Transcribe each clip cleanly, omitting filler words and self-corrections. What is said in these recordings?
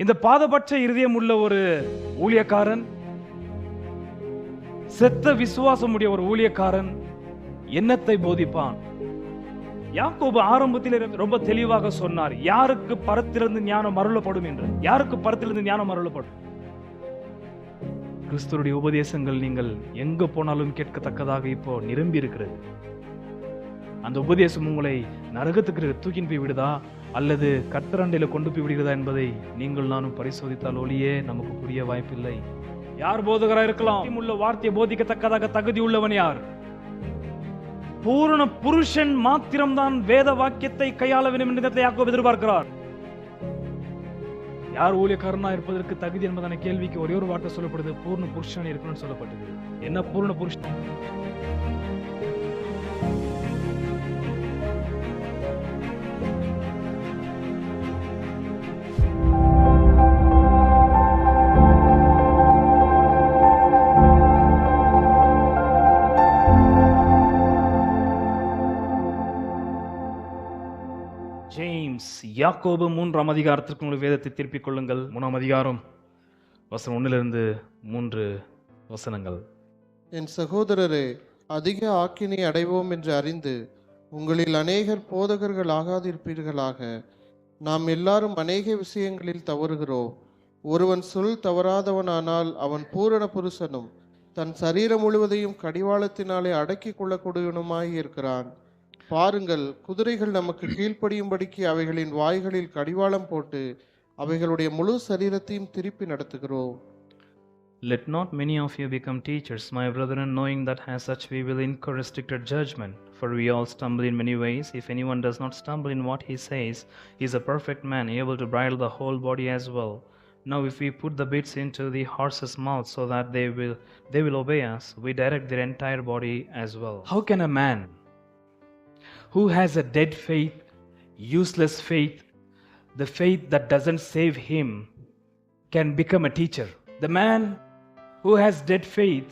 இந்த பாதபட்ச இருதயம் உள்ள ஒரு ஊழியக்காரன், செத்த விசுவாசம் உடைய ஒரு ஊழியக்காரன் என்னத்தை போதிப்பான்? யாக்கோபு ஆரம்பத்தில் ரொம்ப தெளிவாக சொன்னார், யாருக்கு பரத்திலிருந்து ஞானம் அருளப்படும் என்று. யாருக்கு பரத்திலிருந்து ஞானம் அருளப்படும்? கிறிஸ்துவுடைய உபதேசங்கள் நீங்கள் எங்க போனாலும் கேட்கத்தக்கதாக இப்போ நிரம்பி இருக்கிறது. அந்த உபதேசம் உங்களை நரகத்துக்கு தூக்கின் போய் விடுதா அல்லது கத்தரண்டையில கொண்டு போய் விடுகிறதா என்பதை நீங்கள் நானும் பரிசோதித்தால் ஒளியே நமக்கு புரிய வாய்ப்பில்லை. யார் போதகராக இருக்கலாம்? உள்ள வார்த்தையை போதிக்கத்தக்கதாக தகுதி உள்ளவன் யார்? பூரண புருஷன் மாத்திரம்தான் வேத வாக்கியத்தை கையாள வேண்டும் என்று யாக்கோபு எதிர்பார்க்கிறார். யார் ஊழியக்காரனா இருப்பதற்கு தகுதி என்பதான கேள்விக்கு ஒரே ஒரு வார்த்தை சொல்லப்படுது, பூர்ண புருஷன் இருக்கணும்னு சொல்லப்பட்டது. என்ன பூர்ண புருஷன்? ஜேம்ஸ் யாக்கோபு 3ஆம் அதிகாரத்திற்கு உங்கள் வேதத்தை திருப்பிக் கொள்ளுங்கள். 3ஆம் அதிகாரம் வசனம் 1-3 வசனங்கள். என் சகோதரரே, அதிக ஆக்கினை அடைவோம் என்று அறிந்து உங்களில் அநேகர் போதகர்கள் ஆகாதிருப்பீர்களாக. நாம் எல்லாரும் அநேக விஷயங்களில் தவறுகிறோம். ஒருவன் சொல் தவறாதவனானால் அவன் பூரண புருஷனும் தன் சரீரம் முழுவதையும் கடிவாளத்தினாலே அடக்கி கொள்ளக்கூடியவனுமாய் இருக்கிறான். பாருங்கள், குதிரைகள் நமக்கு கீழ்ப்படியும்படிக்கு அவைகளின் வாய்களில் கடிவாளம் போட்டு அவைகளுடைய முழு சரீரத்தையும் திருப்பி நடத்துகிறோம். Let not many of you become teachers, my brethren, knowing that as such we will incur restricted judgment. For we all stumble in many ways. If anyone does not stumble in what he says, he is a perfect man, able to bridle the whole body as well. Now if we put the bits into the horse's mouth so that they will obey us, we direct their entire body as well. How can a man who has a dead faith, useless faith, the faith that doesn't save him, can become a teacher? The man who has dead faith,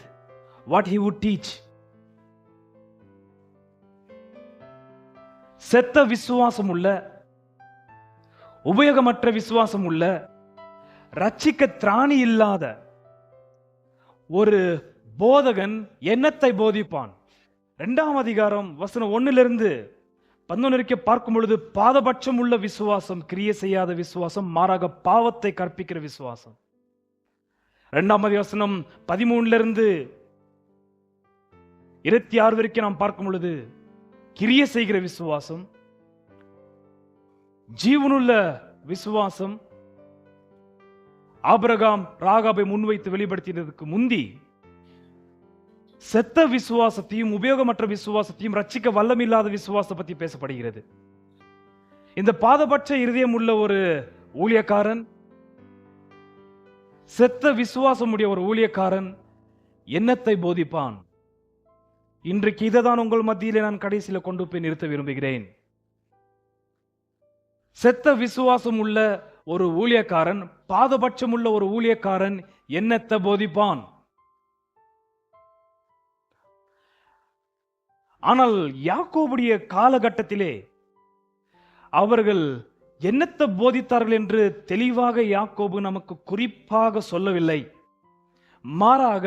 what he would teach? செத்த விசுவாசம் உள்ள, உபயோகமற்ற விசுவாசம் உள்ள, ரட்சிக்க திராணி இல்லாத ஒரு போதகன் என்னத்தை போதிப்பான்? 2ஆம் அதிகாரம் வசனம் 1-11 பார்க்கும் பொழுது பாதபட்சம் உள்ள விசுவாசம், கிரியை செய்யாத விசுவாசம், மாறாக பாவத்தை கற்பிக்கிற விசுவாசம். 2ஆம் வசனம் 13-26 வரைக்கும் நாம் பார்க்கும் பொழுது கிரியை செய்கிற விசுவாசம், ஜீவனுள்ள விசுவாசம். ஆபிரகாம் ராகாபை முன்வைத்து வெளிப்படுத்தினதுக்கு முந்தி செத்த விசுவாசத்தையும் உபயோகமற்ற விசுவாசத்தையும் ரட்சிக்க வல்லமில்லாத விசுவாசத்தை பற்றி பேசப்படுகிறது. இந்த பாதபட்ச இருதயம் உள்ள ஒரு ஊழியக்காரன், செத்த விசுவாசம் உடைய ஒரு ஊழியக்காரன் என்னத்தை போதிப்பான்? இன்றைக்கு இதைதான் உங்கள் மத்தியிலே நான் கடைசியில் கொண்டு போய் நிறுத்த விரும்புகிறேன். செத்த விசுவாசம் உள்ள ஒரு ஊழியக்காரன், பாதபட்சம் உள்ள ஒரு ஊழியக்காரன் என்னத்தை போதிப்பான்? ஆனால் யாக்கோபுடைய காலகட்டத்திலே அவர்கள் என்னத்தை போதித்தார்கள் என்று தெளிவாக யாக்கோபு நமக்கு குறிப்பாக சொல்லவில்லை. மாறாக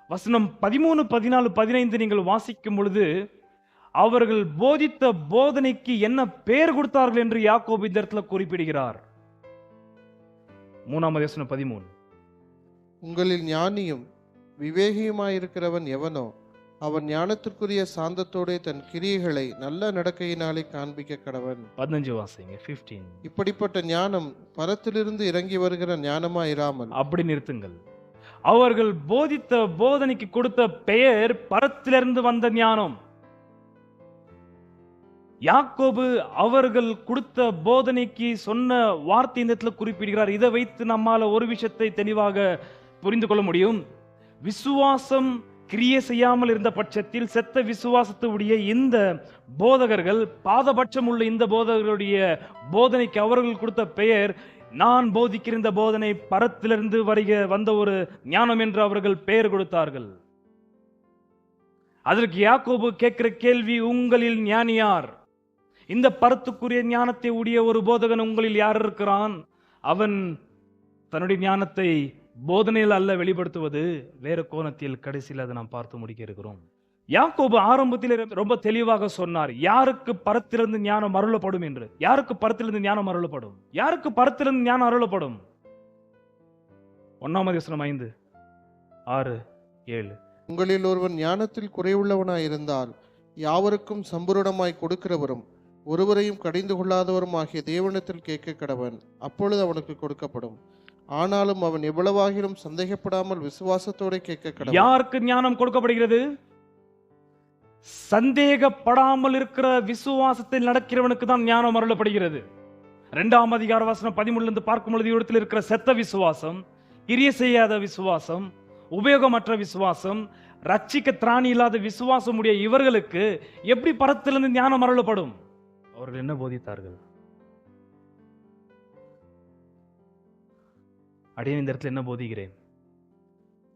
வசனம் 13, 14, 15 நீங்கள் வாசிக்கும் பொழுது அவர்கள் போதித்த போதனைக்கு என்ன பெயர் கொடுத்தார்கள் என்று யாக்கோபு இந்த இடத்துல குறிப்பிடுகிறார். 3ஆம் வசனம் 13. உங்களில் ஞானியும் விவேகியுமாயிருக்கிறவன் எவனோ அவன் ஞானத்திற்குரிய சாந்தத்தோட தன் கிரியைகளை நல்ல நடக்கையினாலே காண்பிக்க கடவன். 15 வாசிங்க. 15. இப்படிப்பட்ட ஞானம் பரத்திலிருந்து இறங்கி வருகிற ஞானமாயிராமல். அப்படி நிறுத்துங்கள். அவர்கள் போதித்த போதனைக்கு கொடுத்த பெயர் பரத்திலிருந்து வந்த ஞானம். யாக்கோபு அவர்கள் கொடுத்த போதனைக்கு சொன்ன வார்த்தை இந்த இடத்துல குறிப்பிடுகிறார். இதை வைத்து நம்மால ஒரு விஷயத்தை தெளிவாக புரிந்து கொள்ள முடியும். விசுவாசம் கிரியை செய்யாமல் இருந்த பட்சத்தில் செத்த விசுவாசத்துடைய இந்த போதகர்கள், பாதபட்சம் உள்ள இந்த போதகர்களுடைய போதனைக்கு அவர்கள் கொடுத்த பெயர், நான் போதிக்கிற இந்த போதனை பரத்திலிருந்து வந்த ஒரு ஞானம் என்று அவர்கள் பெயர் கொடுத்தார்கள். அதற்கு யாக்கோபு கேட்கிற கேள்வி, உங்களில் ஞானி யார்? இந்த பரத்துக்குரிய ஞானத்தை உடைய ஒரு போதகன் உங்களில் யார் இருக்கிறான்? அவன் தன்னுடைய ஞானத்தை போதனையில் அல்ல வெளிப்படுத்துவது, வேறு கோணத்தில் கடைசியில் அதை நாம் பார்த்து முடிக்க இருக்கிறோம். யாக்கோபு ஆரம்பத்தில் ரொம்ப தெளிவாக சொன்னார், யாருக்கு பரத்திலிருந்து ஞானம் அருளப்படும் என்று. யாருக்கு பரத்திலிருந்து ஞானம் அருளப்படும்? யாருக்கு பரத்திலிருந்து ஞானம் அருளப்படும்? 1 5, 6, 7. உங்களில் ஒருவன் ஞானத்தில் குறைவுள்ளவனாயிருந்தால் யாவருக்கும் சம்பூரணமாய் கொடுக்கிறவரும் ஒருவரையும் கடிந்து கொள்ளாதவரும் ஆகிய தேவனிடத்தில் கேட்க கடவன், அப்பொழுது அவனுக்கு கொடுக்கப்படும். ஆனாலும் அவன் எவ்வளவாகிலும் சந்தேகப்படாமல் விசுவாசத்தோட கேட்க கடவன். யாருக்கு ஞானம் கொடுக்கப்படுகிறது? சந்தேகப்படாமல் இருக்கிற விசுவாசத்தில் நடக்கிறவனுக்கு தான் ஞானம் அருளப்படுகிறது. 2 அதிகார வசனம் 13 பார்க்கும் பொழுது இடத்தில் இருக்கிற செத்த விசுவாசம், கிரிய செய்யாத விசுவாசம், உபயோகமற்ற விசுவாசம், ரட்சிக்க திராணி இல்லாத விசுவாசம் உடைய இவர்களுக்கு எப்படி பரத்திலிருந்து ஞானம் அருளப்படும்? அவர்கள் என்ன போதித்தார்கள்? அடியேன் இந்த இடத்துல என்ன போதிக்கிறேன்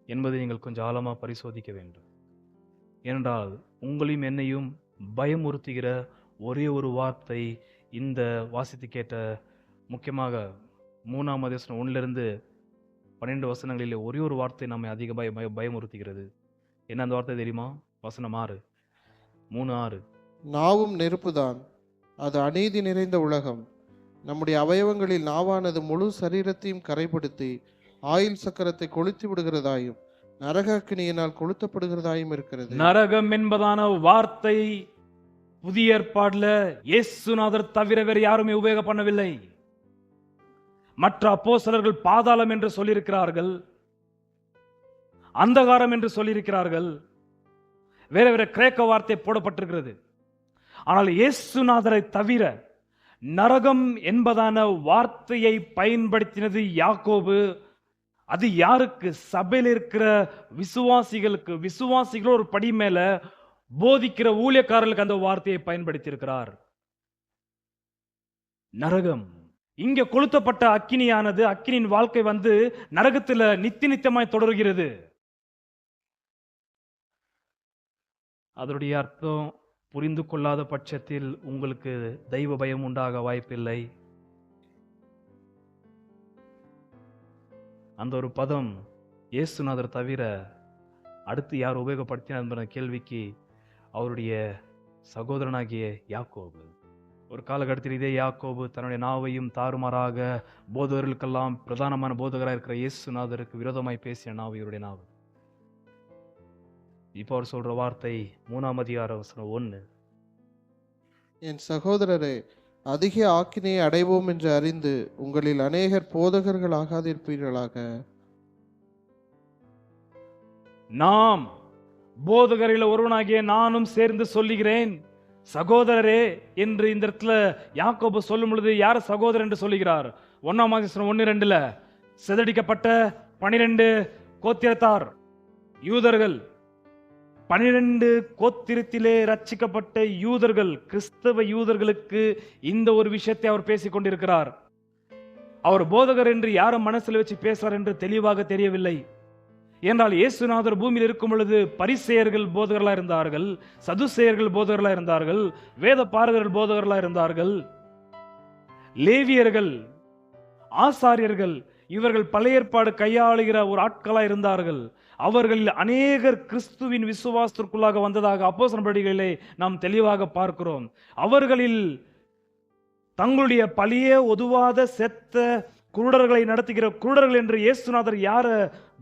என்பதை நீங்கள் கொஞ்சம் ஆழமா பரிசோதிக்க வேண்டும். ஏனென்றால் உங்களையும் என்னையும் பயமுறுத்துகிற ஒரே ஒரு வார்த்தை இந்த வாசித்து கேட்ட, முக்கியமாக 3 அதிகாரம் 1 12 வசனங்களிலே ஒரே ஒரு வார்த்தை நம்மை அதிக பயமுறுத்துகிறது. என்ன அந்த வார்த்தை தெரியுமா? வசனம் 6, 3:6. நாவும் நெருப்புதான், அது அநீதி நிறைந்த உலகம். நம்முடைய அவயவங்களில் நாவானது முழு சரீரத்தையும் கரைப்படுத்தி ஆயில் சக்கரத்தை கொளுத்தி விடுகிறதாயும் நரக அக்கினியினால் கொளுத்தப்படுகிறதாயும் இருக்கிறது. நரகம் என்பதான வார்த்தை புதிய ஏற்பாடுல இயேசுநாதர் தவிர வேறு யாருமே உபயோகம் பண்ணவில்லை. மற்ற அப்போஸ்தலர்கள் பாதாளம் என்று சொல்லியிருக்கிறார்கள், அந்தகாரம் என்று சொல்லியிருக்கிறார்கள், வேற வேற கிரேக்க வார்த்தை போடப்பட்டிருக்கிறது. ஆனால் இயேசுநாதரை தவிர நரகம் என்பதான வார்த்தையை பயன்படுத்தினது யாக்கோபு. அது யாருக்கு? சபையில் இருக்கிற விசுவாசிகளுக்கு. விசுவாசிகள் ஒரு படி மேல போதிக்கிற ஊழியக்காரர்களுக்கு அந்த வார்த்தையை பயன்படுத்தி இருக்கிறார். நரகம் இங்க கொளுத்தப்பட்ட அக்கினியானது, அக்கினியின் வாழ்க்கை நரகத்தில் நித்தியமாய் தொடர்கிறது. அதனுடைய அர்த்தம் புரிந்து கொள்ளாத பட்சத்தில் உங்களுக்கு தெய்வ பயம் உண்டாக வாய்ப்பில்லை. அந்த ஒரு பதம் இயேசுநாதர் தவிர அடுத்து யார் உபயோகப்படுத்தினார் என்ற கேள்விக்கு அவருடைய சகோதரனாகிய யாக்கோபு. ஒரு காலகட்டத்தில் இதே யாக்கோபு தன்னுடைய நாவையும் தாறுமாறாக போதகர்களுக்கெல்லாம் பிரதானமான போதகராக இருக்கிற இயேசுநாதருக்கு விரோதமாய் பேசிய நாவு இவருடைய நாவு. இப்போ அவர் சொல்ற வார்த்தை 3 அதிகாரம் 1. என் சகோதரரே, அதிக ஆக்கினையை அடைவோம் என்று அறிந்து உங்களில் அநேகர் போதகர்கள் ஆகாதிருப்பீர்களாக. நாம் போதகரில் ஒருவனாகிய நானும் சேர்ந்து சொல்லுகிறேன் சகோதரரே என்று இந்த இடத்துல யாக்கோபு சொல்லும் பொழுது யார் சகோதரர் என்று சொல்லுகிறார்? 1 அதிகாரம் 1-2 சிதறடிக்கப்பட்ட 12 கோத்திரத்தார் யூதர்கள், 12 கோத்திரத்திலே ரட்சிக்கப்பட்ட யூதர்கள், கிறிஸ்தவ யூதர்களுக்கு இந்த ஒரு விஷயத்தை அவர் பேசிக் கொண்டிருக்கிறார். அவர் போதகர் என்று யாரும் மனசில் வச்சு பேசுறார் என்று தெளிவாக தெரியவில்லை. என்றால் இயேசுநாதர் பூமியில் இருக்கும் பொழுது பரிசேயர்கள் போதகர்களாக இருந்தார்கள், சதுசேயர்கள் போதகர்களாக இருந்தார்கள், வேத பாரகர்கள் போதகர்களாக இருந்தார்கள், லேவியர்கள், ஆசாரியர்கள், இவர்கள் பழைய ஏற்பாடு கையாளுகிற ஒரு ஆட்களாக இருந்தார்கள். அவர்களில் அநேகர் கிறிஸ்துவின் விசுவாசத்திற்குள்ளாக வந்ததாக அப்போஸ்தலர் நடவடிக்கைகளிலே நாம் தெளிவாக பார்க்கிறோம். அவர்களில் தங்களுடைய பழைய ஒதுவாத செத்த குருடர்களை நடத்துகிற குருடர்கள் என்று இயேசுநாதர் யார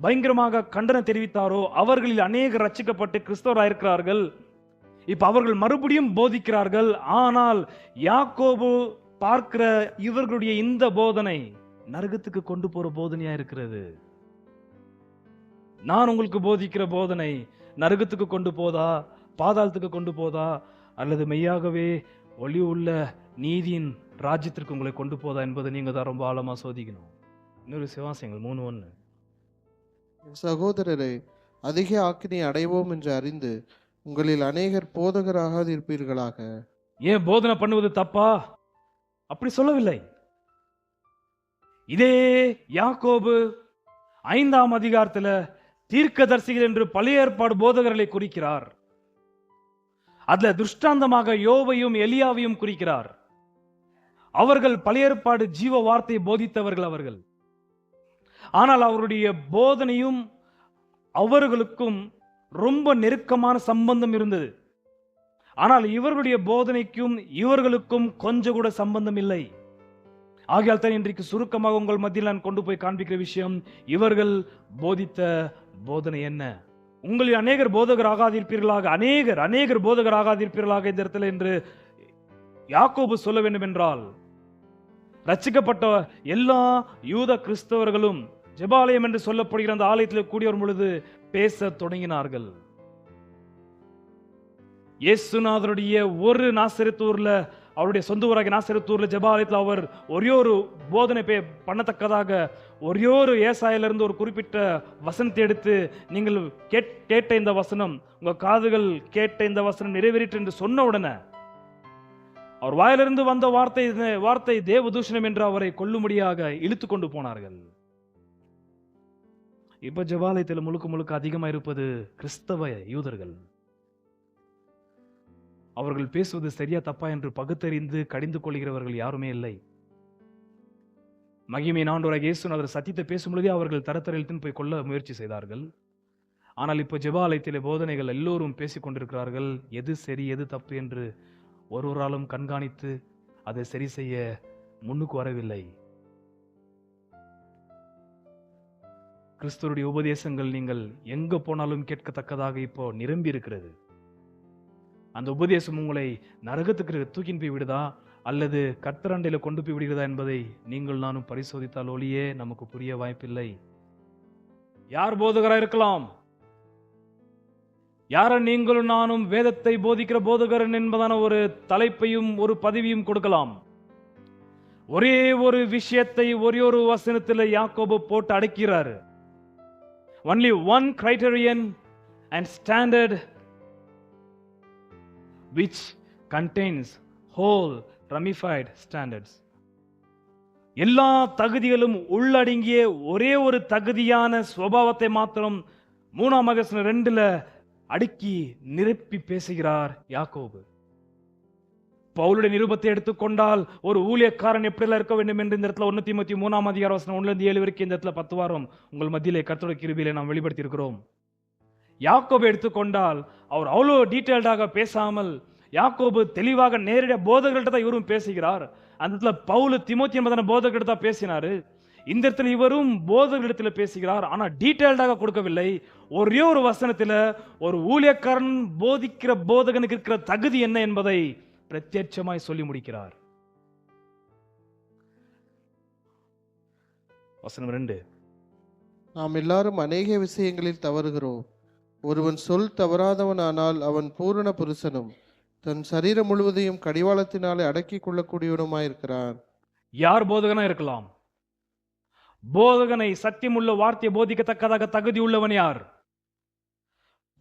பயங்கரமாக கண்டனம் தெரிவித்தாரோ அவர்களில் அநேகர் ரட்சிக்கப்பட்டு கிறிஸ்தவராக இருக்கிறார்கள். இப்ப அவர்கள் மறுபடியும் போதிக்கிறார்கள். ஆனால் யாக்கோபு பார்க்கிற இவர்களுடைய இந்த போதனை நரகத்துக்கு கொண்டு போற போதனையா இருக்கிறது. நான் உங்களுக்கு போதிக்கிற போதனை நரகத்துக்கு கொண்டு போதா, பாதாளத்துக்கு கொண்டு போதா, அல்லது மெய்யாகவே ஒளி உள்ள நீதியின் ராஜ்யத்திற்கு உங்களை கொண்டு போதா என்பதை நீங்க தான் ரொம்ப ஆழமா சோதிக்கணும். இன்னொரு சிவாசங்கள் 3:1. சகோதரரே, அதிக ஆக்கினை அடைவோம் என்று அறிந்து உங்களில் அநேகர் போதகராக இருப்பீர்களாக. ஏன் போதனை பண்ணுவது தப்பா? அப்படி சொல்லவில்லை. இதே யாக்கோபு 5 அதிகாரத்தில் தீர்க்கதரிசிகள் என்று பழைய ஏற்பாடு போதகர்களை குறிக்கிறார். அதுல திருஷ்டாந்தமாக யோபையும் எலியாவையும் குறிக்கிறார். அவர்கள் பழைய ஏற்பாடு ஜீவ வார்த்தையை போதித்தவர்கள் அவர்கள். ஆனால் அவருடைய போதனையும் அவர்களுக்கும் ரொம்ப நெருக்கமான சம்பந்தம் இருந்தது. ஆனால் இவர்களுடைய போதனைக்கும் இவர்களுக்கும் கொஞ்சம் கூட சம்பந்தம் இல்லை. ஆகையால் தான் இன்றைக்கு சுருக்கமாக உங்கள் மத்தியில் நான் கொண்டு போய் காண்பிக்கிற விஷயம், இவர்கள் போதித்த போதனை என்ன. உங்களில் அநேகர் போதகர் ஆகாதிருப்பீர்களாக, அநேகர் போதகர் ஆகாதிருப்பீர்களாக இந்த இடத்துல என்று யாக்கோபு சொல்ல வேண்டும் என்றால், ரட்சிக்கப்பட்ட எல்லா யூத கிறிஸ்தவர்களும் ஜெபாலயம் என்று சொல்லப்படுகிற அந்த ஆலயத்தில் கூடியவர் பொழுது பேச தொடங்கினார்கள். இயேசுநாதருடைய ஒரு நாசரேத்தூர்ல, அவருடைய சொந்த ஊராகிய நாசரேத்தூர்ல ஜெபாலயத்தில் அவர் ஒரே ஒரு போதனை பண்ணத்தக்கதாக ஒரே ஒரு ஏசாயிலிருந்து ஒரு குறிப்பிட்ட வசனத்தை எடுத்து, நீங்கள் கேட்ட இந்த வசனம், உங்க காதுகள் கேட்ட இந்த வசனம் நிறைவேறிற்று என்று சொன்ன உடனே அவர் வாயிலிருந்து வந்த வார்த்தை தேவதூஷணம் என்று அவரை கொல்லும்படியாக இழுத்து கொண்டு போனார்கள். இப்ப ஜெபாலயத்தில் முழுக்க அதிகமா இருப்பது கிறிஸ்தவ யூதர்கள். அவர்கள் பேசுவது சரியா தப்பா என்று பகுத்தறிந்து கடிந்து கொள்கிறவர்கள் யாருமே இல்லை. மகிமையின் ஆண்டவராகிய இயேசுநாதர் சத்தியத்தை பேசும் பொழுதே அவர்கள் தரத்தரையில் போய் கொள்ள முயற்சி செய்தார்கள். ஆனால் இப்போ ஜெபாலயத்திலே போதனைகள் எல்லோரும் பேசிக் கொண்டிருக்கிறார்கள். எது சரி எது தப்பு என்று ஒருவராலும் கண்காணித்து அதை சரி செய்ய முன்னுக்கு வரவில்லை. கிறிஸ்துவருடைய உபதேசங்கள் நீங்கள் எங்க போனாலும் கேட்கத்தக்கதாக இப்போ நிரம்பி இருக்கிறது. அந்த உபதேசம் உங்களை நரகத்துக்கு தூக்கின் போய் விடுதா அல்லது கர்த்தரண்டையில கொண்டு போய் விடுகிறதா என்பதை நீங்கள் நானும் பரிசோதித்தால் ஒளியே நமக்கு புரிய வாய்ப்பில்லை. யார் போதகராக இருக்கலாம்? யார நீங்களும் நானும் வேதத்தை போதிக்கிற போதகரன் என்பதான ஒரு தலைப்பையும் ஒரு பதவியும் கொடுக்கலாம். ஒரே ஒரு விஷயத்தை ஒரே ஒரு வசனத்தில் யாக்கோபு போட்டு அடக்கிறார். Only one criterion and standard which contains whole ramified standards. எல்லா தகுதிகளும் உள்ளடங்கிய ஒரே ஒரு தகுதியான சுபாவத்தை மாத்திரம் 3 அடுக்கி நிரப்பி பேசுகிறார் யாக்கோபு. பவுலுடைய நிருபத்தை எடுத்துக்கொண்டால் ஒரு ஊழியக்காரன் எப்படிலாம் இருக்க வேண்டும் என்று இந்த இடத்துல 1 தீமோத்தேயு 3:1-7 வரைக்கும் இந்த இடத்துல 10 வாரம் உங்கள் மத்தியிலே கர்த்தருடைய கிருபையிலே நாம் வெளிப்படுத்தி இருக்கிறோம். யாக்கோபு எடுத்துக்கொண்டால் அவர் அவ்வளோ டீட்டெயில்டாக பேசாமல், யாக்கோபு தெளிவாக நேரடியாக போதகர்கள்ட்ட தான் இவரும் பேசுகிறார். அந்த இடத்துல பவுல் தீமோத்தேயு என்பதான போதகர்கிட்ட தான் பேசினாரு. இந்த இடத்துல இவரும் போதகர்களிடத்தில் பேசுகிறார். ஆனால் டீட்டெயில்டாக கொடுக்கவில்லை. ஒரே ஒரு வசனத்தில் ஒரு ஊழியக்காரன் போதிக்கிற போதகனுக்கு இருக்கிற தகுதி என்ன என்பதை பிரத்யட்சமாய் சொல்லி முடிக்கிறார். வசனம் 2. நாம் எல்லாரும் அநேக விஷயங்களில் தவறுகிறோம். ஒருவன் சொல் தவறாதவனானால் அவன் பூரண புருஷனும் தன் சரீரம் முழுவதையும் கடிவாளத்தினாலே அடக்கிக் கொள்ளக்கூடியவனுமாயிருக்கிறான். யார் போதகனா இருக்கலாம்? போதகனை சத்தியமுள்ள வார்த்தையை போதிக்கத்தக்கதாக தகுதி உள்ளவன் யார்?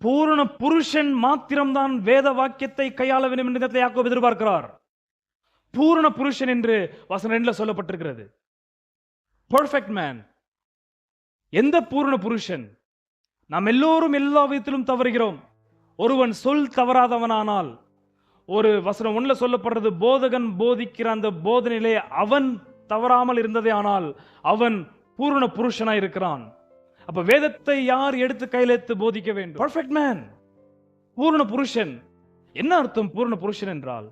பூரண புருஷன் மாத்திரம்தான் வேத வாக்கியத்தை கையாள வேண்டும் என்று யாக்கோபு எதிர்பார்க்கிறார். பூரண புருஷன் என்று வசனம் 2 சொல்லப்பட்டிருக்கிறது. Perfect man. எந்த பூரண புருஷன்? நாம் எல்லோரும் எல்லா விதத்திலும் தவறுகிறோம். ஒருவன் சொல் தவறாதவனானால், ஒரு வசனம் 1 சொல்லப்படுறது, போதகன் போதிக்கிற அந்த போதனையிலே அவன் தவறாமல் இருந்ததே ஆனால் அவன் பூரண புருஷனாய் இருக்கிறான். அப்ப வேதத்தை யார் எடுத்து கையில் எடுத்து போதிக்க வேண்டும்? பெர்ஃபெக்ட் மேன், பூரண புருஷன். என்ன அர்த்தம் பூரண புருஷன் என்றால்?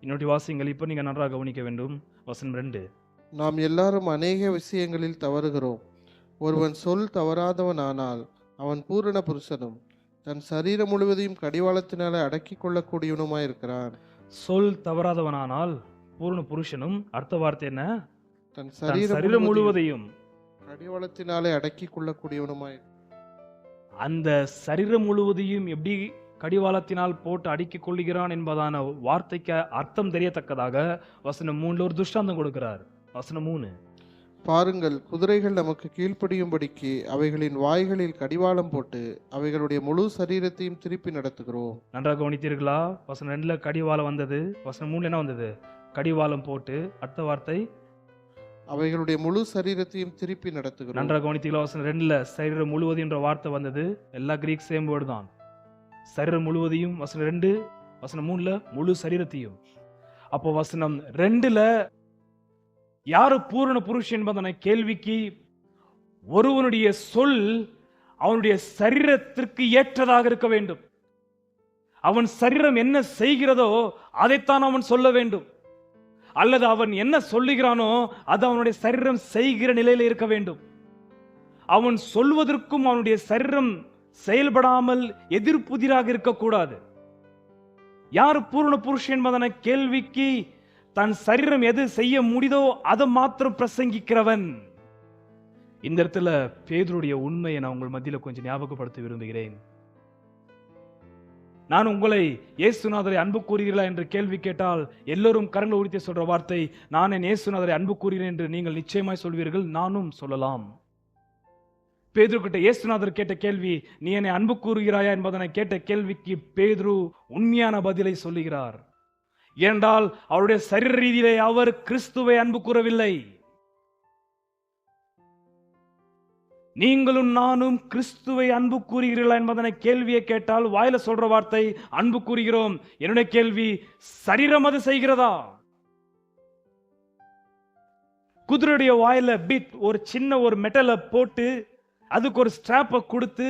இன்னொரு வாசியங்கள் இப்ப நீங்க நன்றாக கவனிக்க வேண்டும். வசனம் 2. நாம் எல்லாரும் அநேக விஷயங்களில் தவறுகிறோம். ஒருவன் சொல் தவறாதவனானால் அவன் பூரண புருஷனும் தன் சரீரம் முழுவதையும் கடிவாளத்தினாலே அடக்கிக் கொள்ளக்கூடியவனுமாயிருக்கிறான். சொல் தவறாதவனானால் பூரண புருஷனும், அடுத்த வார்த்தை என்ன? தன் சரீரம் முழுவதையும் கடிவாளத்தினாலே அடக்கிக் கொள்ளக்கூடியவனுமாய். அந்த சரீரம் முழுவதையும் எப்படி கடிவாளத்தினால் போட்டு அடக்கிக் கொள்கிறான் என்பதான வார்த்தைக்கு அர்த்தம் தெரியத்தக்கதாக வசனம் 3 ஒரு துஷ்டாந்தம் கொடுக்கிறார். வசனம் 3. பாருங்கள், குதிரைகள் நமக்கு கீழ்ப்படியும்படிக்கு அவைகளின் வாய்களில் கடிவாளம் போட்டு அவைகளுடைய முழு சரீரத்தையும் திருப்பி நடத்துகிறோம். நன்றாக கவனித்தீர்களா? வசனம் 2 கடிவாளம் வந்தது. வசனம் 3 என்ன வந்தது? கடிவாளம் போட்டு. அடுத்த வார்த்தை அவைகளுடைய முழு சரீரத்தையும் திருப்பி நடத்துகிறோம். நன்றாக கவனித்தீர்களா? வசனம் 2 சரீரம் முழுவதும் என்ற வார்த்தை வந்தது. எல்லா கிரீக் சேம் வேர்டு தான். சரீரம் முழுவதையும். வசனம் 2 வசனம் 3 முழு சரீரத்தையும். அப்போ வசனம் 2ல யாரு பூரண புருஷன் என்பதனை கேள்விக்கு ஒருவனுடைய சொல் அவனுடைய சரீரத்திற்கு ஏற்றதாக இருக்க வேண்டும். அவன் சரீரம் என்ன செய்கிறதோ அதைத்தான் அவன் சொல்ல வேண்டும். அல்லது அவன் என்ன சொல்லுகிறானோ அது அவனுடைய சரீரம் செய்கிற நிலையில் இருக்க வேண்டும். அவன் சொல்வதற்கும் அவனுடைய சரீரம் செயல்படாமல் எதிர்ப்புதிராக இருக்கக்கூடாது. யார் பூரண புருஷன் என்பதன கேள்விக்கு தன் சரீரம் எது செய்ய முடியுதோ அதை மாத்திரம் பிரசங்கிக்கிறவன். இந்த இடத்துல பேதுருடைய உண்மையை நான் உங்கள் மத்தியில் கொஞ்சம் ஞாபகப்படுத்த விரும்புகிறேன். நான் உங்களை இயேசுநாதரை அன்பு கூறுகிறீர்களா என்று கேள்வி கேட்டால் எல்லோரும் கரங்களை உரித்து சொல்ற வார்த்தை, நான் என் இயேசுநாதரை அன்பு கூறுகிறேன் என்று நீங்கள் நிச்சயமாய் சொல்வீர்கள், நானும் சொல்லலாம். பேதுரு கிட்ட இயேசுநாதர் கேட்ட கேள்வி, நீ என்னை அன்பு கூறுகிறாயா என்பதனை கேட்ட கேள்விக்கு பேதுரு உண்மையான பதிலை சொல்லுகிறார். ஏனென்றால் அவருடைய சரீர ரீதியிலே அவர் கிறிஸ்துவை அன்பு கூறவில்லை. நீங்களும் நானும் கிறிஸ்துவை அன்பு கூறுகிறீர்களா என்பதனை கேள்வியை கேட்டால் வாயில சொல்ற வார்த்தை அன்பு கூறுகிறோம். என்னுடைய கேள்வி, சரீரம் அது செய்கிறதா? குதிரையுடைய வாயில பிட் ஒரு சின்ன ஒரு மெட்டலை போட்டு அதுக்கு ஒரு ஸ்ட்ராப்பை கொடுத்து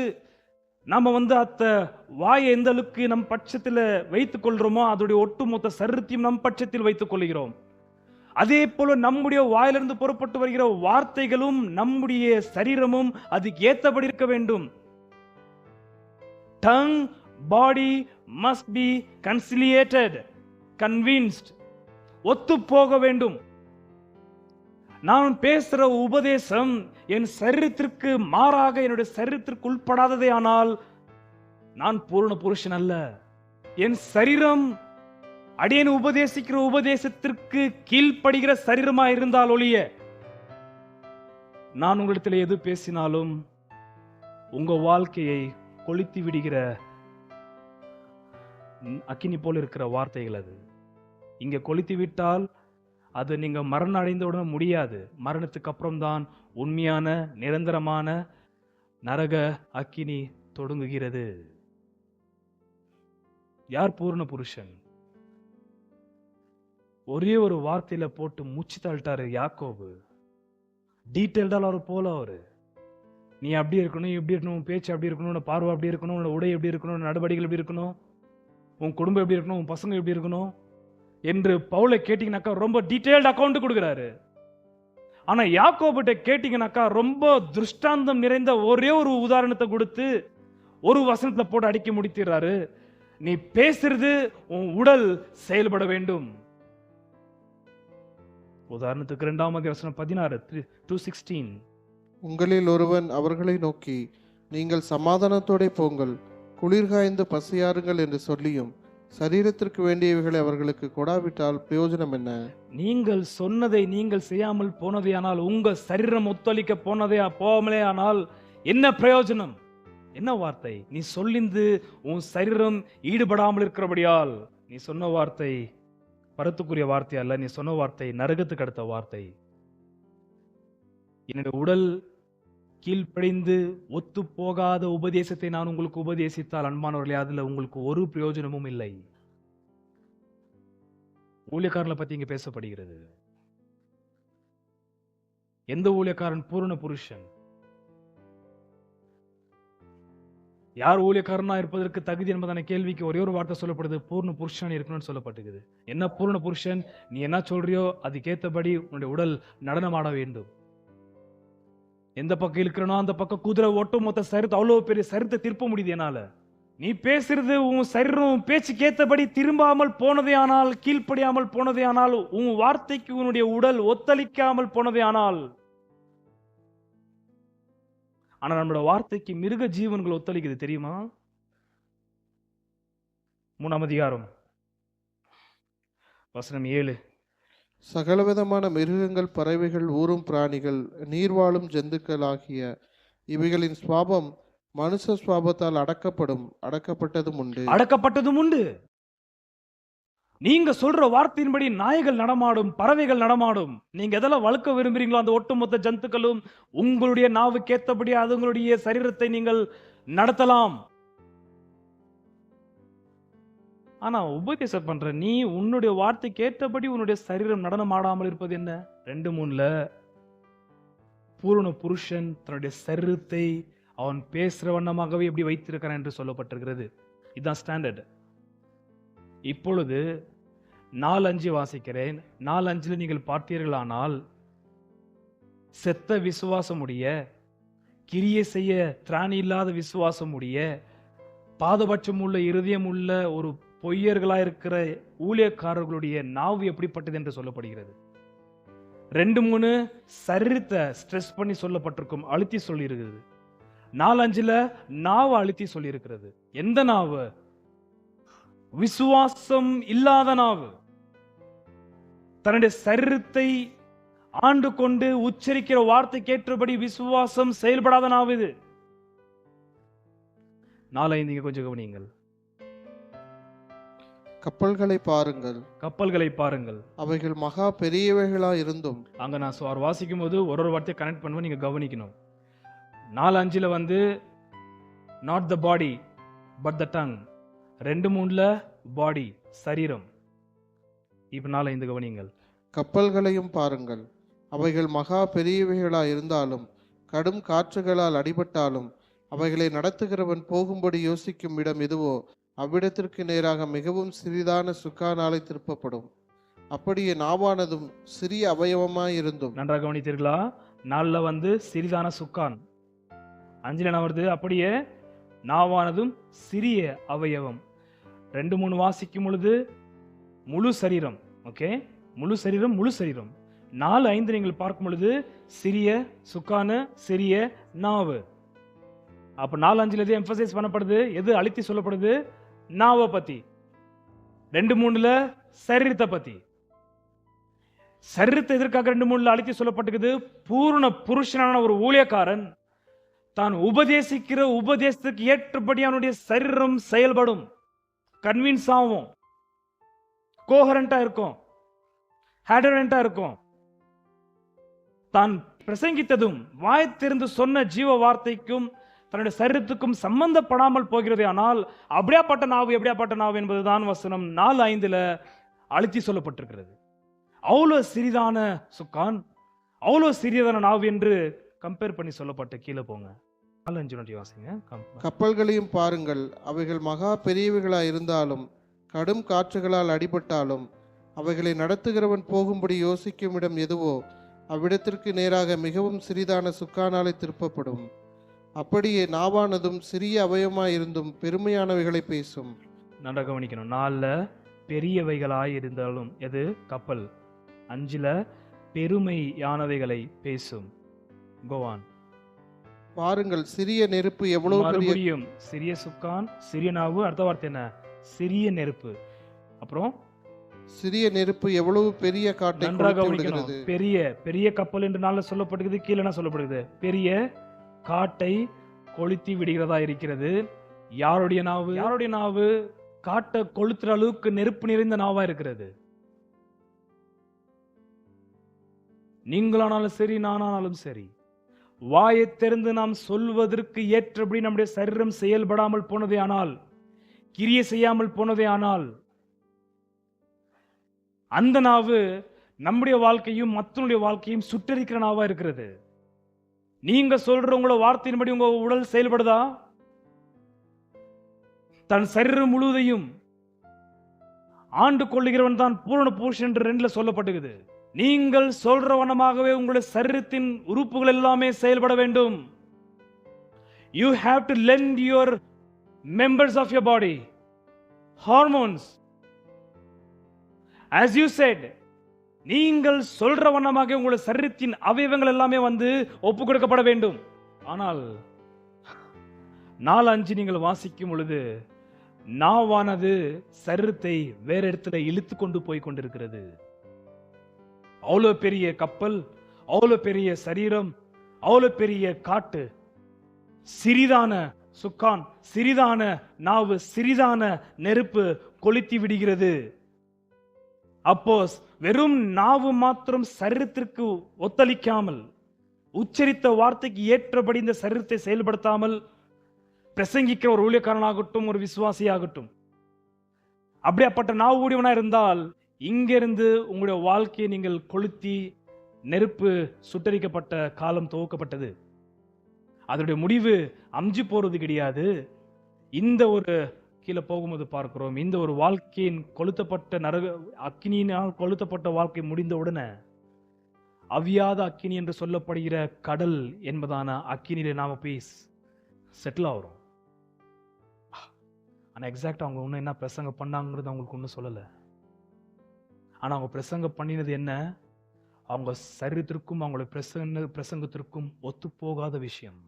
நம்ம அந்த வாயை எந்த அளவுக்கு நம் பட்சத்தில் வைத்துக் கொள்றோமோ அதோடைய ஒட்டுமொத்த சரீரத்தையும் நம் பட்சத்தில் வைத்துக் கொள்கிறோம். அதே போல நம்முடைய வாயிலிருந்து புறப்பட்டு வருகிற வார்த்தைகளும் நம்முடைய சரீரமும் அதுக்கு ஏற்றபடி இருக்க வேண்டும். Tongue, body must be conciliated, convinced. ஒத்து போக வேண்டும். நான் பேசுற உபதேசம் என் சரீரத்திற்கு மாறாக என்னுடைய சரீரத்திற்கு உட்படாததே ஆனால் நான் பூரண புருஷன் அல்ல. என் சரீரம் அடியேன் உபதேசிக்கிற உபதேசத்திற்கு கீழ்ப்படுகிற சரீரமா இருந்தால் ஒழிய நான் உங்களிடத்தில் எது பேசினாலும் உங்க வாழ்க்கையை கொளுத்தி விடுகிற அக்கினி போல இருக்கிற வார்த்தைகள். அது இங்க கொளுத்தி விட்டால் அது நீங்க மரணம் அடைந்தவுடன் முடியாது. மரணத்துக்கு அப்புறம் தான் உண்மையான நிரந்தரமான நரக அக்கினி தொடங்குகிறது. யார் பூரண புருஷன்? ஒரே ஒரு வார்த்தையில போட்டு முச்சு தள்ளிட்டாரு யாக்கோபு. டீட்டெயில்டா அவர் போல அவரு, நீ அப்படி இருக்கணும், இப்படி இருக்கணும், உன் பேச்சு அப்படி இருக்கணும், உன் பார்வை அப்படி இருக்கணும், உன் உடை எப்படி இருக்கணும், உன் நடவடிக்கைகள் எப்படி இருக்கணும், உன் குடும்பம் எப்படி இருக்கணும், உன் பசங்க எப்படி இருக்கணும் என்று பவுலை கேட்டீங்கன்னாக்கா ரொம்ப டீட்டெயில்டு அக்கௌண்ட் கொடுக்கிறாரு. ஆனா யாக்கோபிட்ட கேட்டீங்கன்னாக்கா ரொம்ப திருஷ்டாந்தம் நிறைந்த ஒரே ஒரு உதாரணத்தை கொடுத்து ஒரு வசனத்துல போட்டு அடிக்க முடித்திடுறாரு. நீ பேசுறது உன் உடல் செயல்பட வேண்டும். உதாரணத்துக்கு 2ஆம் வசனம் 16:2-16. உங்களில் ஒருவன் அவர்களை நோக்கி, நீங்கள் சமாதானத்தோட போங்கள், குளிர்காய்ந்து பசியாருங்கள் என்று சொல்லியும் சரீரத்திற்கு வேண்டியவைகளை அவர்களுக்கு கொடாவிட்டால் பிரயோஜனம் என்ன? நீங்கள் சொன்னதை நீங்கள் செய்யாமல் போனதேயானால், உங்க சரீரம் ஒத்துழைக்க போகாமலே ஆனால் என்ன பிரயோஜனம்? என்ன வார்த்தை? நீ சொல்லிந்து உன் சரீரம் ஈடுபடாமல் இருக்கிறபடியால். நீ சொன்ன வார்த்தை பரத்துக்குரிய வார்த்தை அல்ல, நீ சொன்ன வார்த்தை நரகத்துக்கு அடுத்த வார்த்தை. என்னுடைய உடல் கீழ்ப்படிந்து ஒத்து போகாத உபதேசத்தை நான் உங்களுக்கு உபதேசித்தால் அன்பானவர்களே, அதுல உங்களுக்கு ஒரு பிரயோஜனமும் இல்லை. ஊழியக்காரனை பத்தி இங்க பேசப்படுகிறது. எந்த ஊழியக்காரன் பூரண புருஷன்? யார் ஊழியக்காரனா இருப்பதற்கு தகுதி என்பதான கேள்விக்கு ஒரே ஒரு வார்த்தை சொல்லப்படுது, பூர்ண புருஷன் இருக்கணும்னு சொல்லப்பட்டுக்குது. என்ன பூர்ண புருஷன்? நீ என்ன சொல்றியோ அதுக்கேற்றபடி உன்னுடைய உடல் நடனமாட வேண்டும். எந்த பக்கம் இருக்கிறனோ அந்த பக்கம் குதிரை ஓட்டும் மொத்த சரீரத்தை, அவ்வளவு பெரிய சரீரத்தை திருப்ப முடியுது என்னால. நீ பேசுறது உன் சரீரம் பேச்சுக்கு ஏற்றபடி திரும்பாமல் போனதே ஆனால், கீழ்ப்படியாமல் போனதே ஆனால், உன் வார்த்தைக்கு உன்னுடைய உடல் ஒத்தளிக்காமல் போனதே ஆனால். ஆனா நம்மளோட வார்த்தைக்கு மிருக ஜீவன்கள் ஒத்தளிக்குது தெரியுமா? 3ஆம் அதிகாரம் வசனம் 7. சகலவிதமான மிருகங்கள், பறவைகள், ஊரும் பிராணிகள், நீர்வாழும் ஜந்துக்கள் ஆகிய இவைகளின் சுவாபம் மனுஷ சுவாபத்தால் அடக்கப்பட்டதும் உண்டு. நீங்க சொல்ற வார்த்தையின்படி நாய்கள் நடமாடும், பறவைகள் நடமாடும். நீங்க எதெல்லாம் வளர்க்க விரும்புறீங்களோ அந்த ஒட்டுமொத்த ஜந்துக்களும் உங்களுடைய நாவுக்கு ஏற்றபடி அதுங்களுடைய சரீரத்தை நீங்கள் நடத்தலாம். ஆனா உபதேசம் பண்ற நீ உன்னுடைய வார்த்தை கேட்டபடி உன்னுடைய சரீரம் நடனம் ஆடாமல் இருப்பது என்ன? 2:3 பூரண புருஷன் தன்னுடைய சரீரத்தை அவன் பேசுற வண்ணமாகவே எப்படி வைத்திருக்கிறான் என்று சொல்லப்பட்டிருக்கிறது. இதுதான் ஸ்டாண்டர்ட். இப்பொழுது 4:5 வாசிக்கிறேன். 4:5 நீங்கள் பார்த்தீர்களானால், செத்த விசுவாசம் உடைய, கிரியை செய்ய திராணி இல்லாத விசுவாசம் உடைய, பாதபட்சம் உள்ள இருதயம் உள்ள ஒரு பொய்யர்களாக இருக்கிற ஊழியக்காரர்களுடைய நாவு எப்படிப்பட்டது என்று சொல்லப்படுகிறது. 2:3 சரீரத்தை ஸ்ட்ரெஸ் பண்ணி சொல்லப்பட்டிருக்கும், அழுத்தி சொல்லி இருக்கிறது. 4:5 நாவை அழுத்தி சொல்லி இருக்கிறது. எந்த நாவு? விசுவாசம் இல்லாத நாவு. தன்னுடைய சரீரத்தை ஆண்டு கொண்டு உச்சரிக்கிற வார்த்தை கேட்டபடி விசுவாசம் செயல்படாத நாவு இது. 4:5 கொஞ்சம் கவனியுங்கள். கப்பல்களை பாருங்கள், கப்பல்களை பாருங்கள், அவைகள் மகா பெரியவைகளா இருந்தும். அங்க நான் அவர் வாசிக்கும் போது ஒரு வார்த்தையை கனெக்ட் பண்ணுவேன், நீங்க கவனிக்கணும். 4:5 not the body but the tongue. 2:3 பாடி சரீரம். இப்ப 4:5 கவனியுங்கள். கப்பல்களையும் பாருங்கள், அவைகள் மகா பெரியவைகளா இருந்தாலும் கடும் காற்றுகளால் அடிபட்டாலும் அவைகளை நடத்துகிறவன் போகும்படி யோசிக்கும் இடம் எதுவோ அவ்விடத்திற்கு நேராக மிகவும் சிறிதான சுக்கானாலே திருப்பப்படும். அப்படியே நாவானதும் சிறிய அவயவமாய் இருந்தும். நன்றாக கவனித்தீர்களா? 4 சிறிதான சுக்கான், 5 என்ன வருது? அப்படியே நாவானதும் சிறிய அவயவம். 2-3 வாசிக்கும் பொழுது முழு சரீரம். ஓகே, முழு சரீரம், முழு சரீரம். 4-5 நீங்கள் பார்க்கும் பொழுது சிறிய சுக்கானு, சிறிய நாவு. அப்ப 4-5 எது எம்பசைஸ் பண்ணப்படுது? எது அழுத்தி சொல்லப்படுது? நாவை பத்தி. 2-3 சரீரத்தை பத்தி. சரீரத்தை எதற்காக 2-3 அழுத்தி சொல்லப்பட்டிருக்குது? பூர்ண புருஷனான ஒரு ஊழியக்காரன் தான் உபதேசிக்கிற உபதேசத்துக்கு ஏற்றபடி அவனுடைய சரீரம் செயல்படும், கன்வின்ஸ் ஆகும், கோஹரண்டா இருக்கும், ஹேடரண்டா இருக்கும். தான் பிரசங்கித்ததும் வாய்த்திருந்து சொன்ன ஜீவ வார்த்தைக்கும் தன்னுடைய சரீரத்துக்கும் சம்பந்தப்படாமல் போகிறது. ஆனால் அப்படியாப்பட்ட நாவு, எப்படியாப்பட்ட நாவு என்பதுதான் வசனம் 4-5 அழுத்தி சொல்லப்பட்டிருக்கிறது. அவ்வளோ சிறிதான சுக்கான், அவ்வளோ சிறியதான நாவு என்று கம்பேர் பண்ணி சொல்லப்பட்டு கீழே போங்க. 4-5 வாசிங்க. கப்பல்களையும் பாருங்கள், அவைகள் மகா பெரியவைகளா இருந்தாலும் கடும் காற்றுகளால் அடிபட்டாலும் அவைகளை நடத்துகிறவன் போகும்படி யோசிக்கும் இடம் எதுவோ அவ்விடத்திற்கு நேராக மிகவும் சிறிதான சுக்கானாலே திருப்பப்படும். அப்படியே நாவானதும் சிறிய அவயமாயிருந்தும் பெருமையானவைகளை பேசும். நன்றாக கவனிக்கணும். 4 பெரியவைகளாய் இருந்தாலும் எது? கப்பல். 5 பெருமையானவைகளை பேசும். கோவான். பாருங்கள், சிறிய நெருப்பு எவ்வளவு பெரிய. மறுபடியும் சிறிய சுக்கான், சிறிய நாவு. அடுத்த வார்த்தை என்ன? சிறிய நெருப்பு. அப்புறம் சிறிய நெருப்பு எவ்வளவு பெரிய காட்டை நன்றாக கொளுத்தி கவனிக்கணும். விடுகிறது. பெரிய பெரிய கப்பல் என்று நாள்ல சொல்லப்படுகிறது. கீழே என்ன சொல்லப்படுகிறது? பெரிய காட்டை கொளுத்தி விடுகிறதா இருக்கிறது. யாருடைய நாவு? யாருடைய நாவு காட்டை கொளுத்துற அளவுக்கு நெருப்பு நிறைந்த நாவா இருக்கிறது. நீங்களானாலும் சரி, நானானாலும் சரி, வாயை திறந்து நாம் சொல்வதற்கு ஏற்றபடி நம்முடைய சரீரம் செயல்படாமல் போனதே ஆனால், கிரியை செய்யாமல் போனதே ஆனால், அந்த நாவு நம்முடைய வாழ்க்கையும் மற்றவனுடைய வாழ்க்கையும் சுட்டரிக்கிற நாவா இருக்கிறது. நீங்க சொல்ற உங்களோட வார்த்தையின்படி உங்க உடல் செயல்படுதா? தன் சரீரம் முழுவதையும் ஆண்டு கொள்ளுகிறவன் தான் பூரண புருஷன் என்று 2 சொல்லப்பட்டிருக்குது. நீங்கள் சொல்ற வண்ணமாகவே உங்களுடைய சரீரத்தின் உறுப்புகள் எல்லாமே செயல்பட வேண்டும். You have to lend your members of your body, hormones, as you said. நீங்கள் சொல்ற வண்ணமாக உங்களுடைய சரீரத்தின் அவயவங்கள் எல்லாமே ஒப்பு கொடுக்கப்பட வேண்டும். ஆனால் 4-5 நீங்கள் வாசிக்கும் பொழுது நாவானது சரீரத்தை வேற இடத்துல இழுத்து கொண்டு போய் கொண்டிருக்கிறது. அவ்வளவு பெரிய கப்பல், அவ்வளவு பெரிய சரீரம், அவ்வளவு பெரிய காட்டு, சிறிதான சுக்கான், சிறிதான நாவு, சிறிதான நெருப்பு கொளுத்தி விடுகிறது. அப்போ வெறும் நாவு மாத்திரம் சரீரத்திற்கு ஒத்தளிக்காமல், உச்சரித்த வார்த்தைக்கு ஏற்றபடி இந்த சரீரத்தை செயல்படுத்தாமல் பிரசங்கிக்க ஒரு ஊழியக்காரனாகட்டும், ஒரு விசுவாசியாகட்டும், அப்படியாப்பட்ட நாவு உடையவனா இருந்தால் இங்கிருந்து உங்களுடைய வாழ்க்கையை நீங்கள் கொளுத்தி நெருப்பு சுட்டரிக்கப்பட்ட காலம் துவக்கப்பட்டது. அதனுடைய முடிவு அம்ஜி போறது கிடையாது. இந்த ஒரு கீழே போகும்போது பார்க்கிறோம், இந்த ஒரு வாழ்க்கையின் கொளுத்தப்பட்ட நரக அக்கினியினால் கொளுத்தப்பட்ட வாழ்க்கை முடிந்த உடனே அவியாத அக்கினி என்று சொல்லப்படுகிற கடல் என்பதான அக்கினியில நாம போய் செட்டில் ஆகிறோம். ஆனா எக்ஸாக்டா அவங்க ஒன்றும் என்ன பிரசங்க பண்ணாங்கிறது அவங்களுக்கு ஒன்றும் சொல்லலை. ஆனா அவங்க பிரசங்க பண்ணினது என்ன? அவங்க சரீரத்திற்கும் அவங்களுடைய பிரசங்கத்திற்கும் ஒத்து போகாத விஷயம்.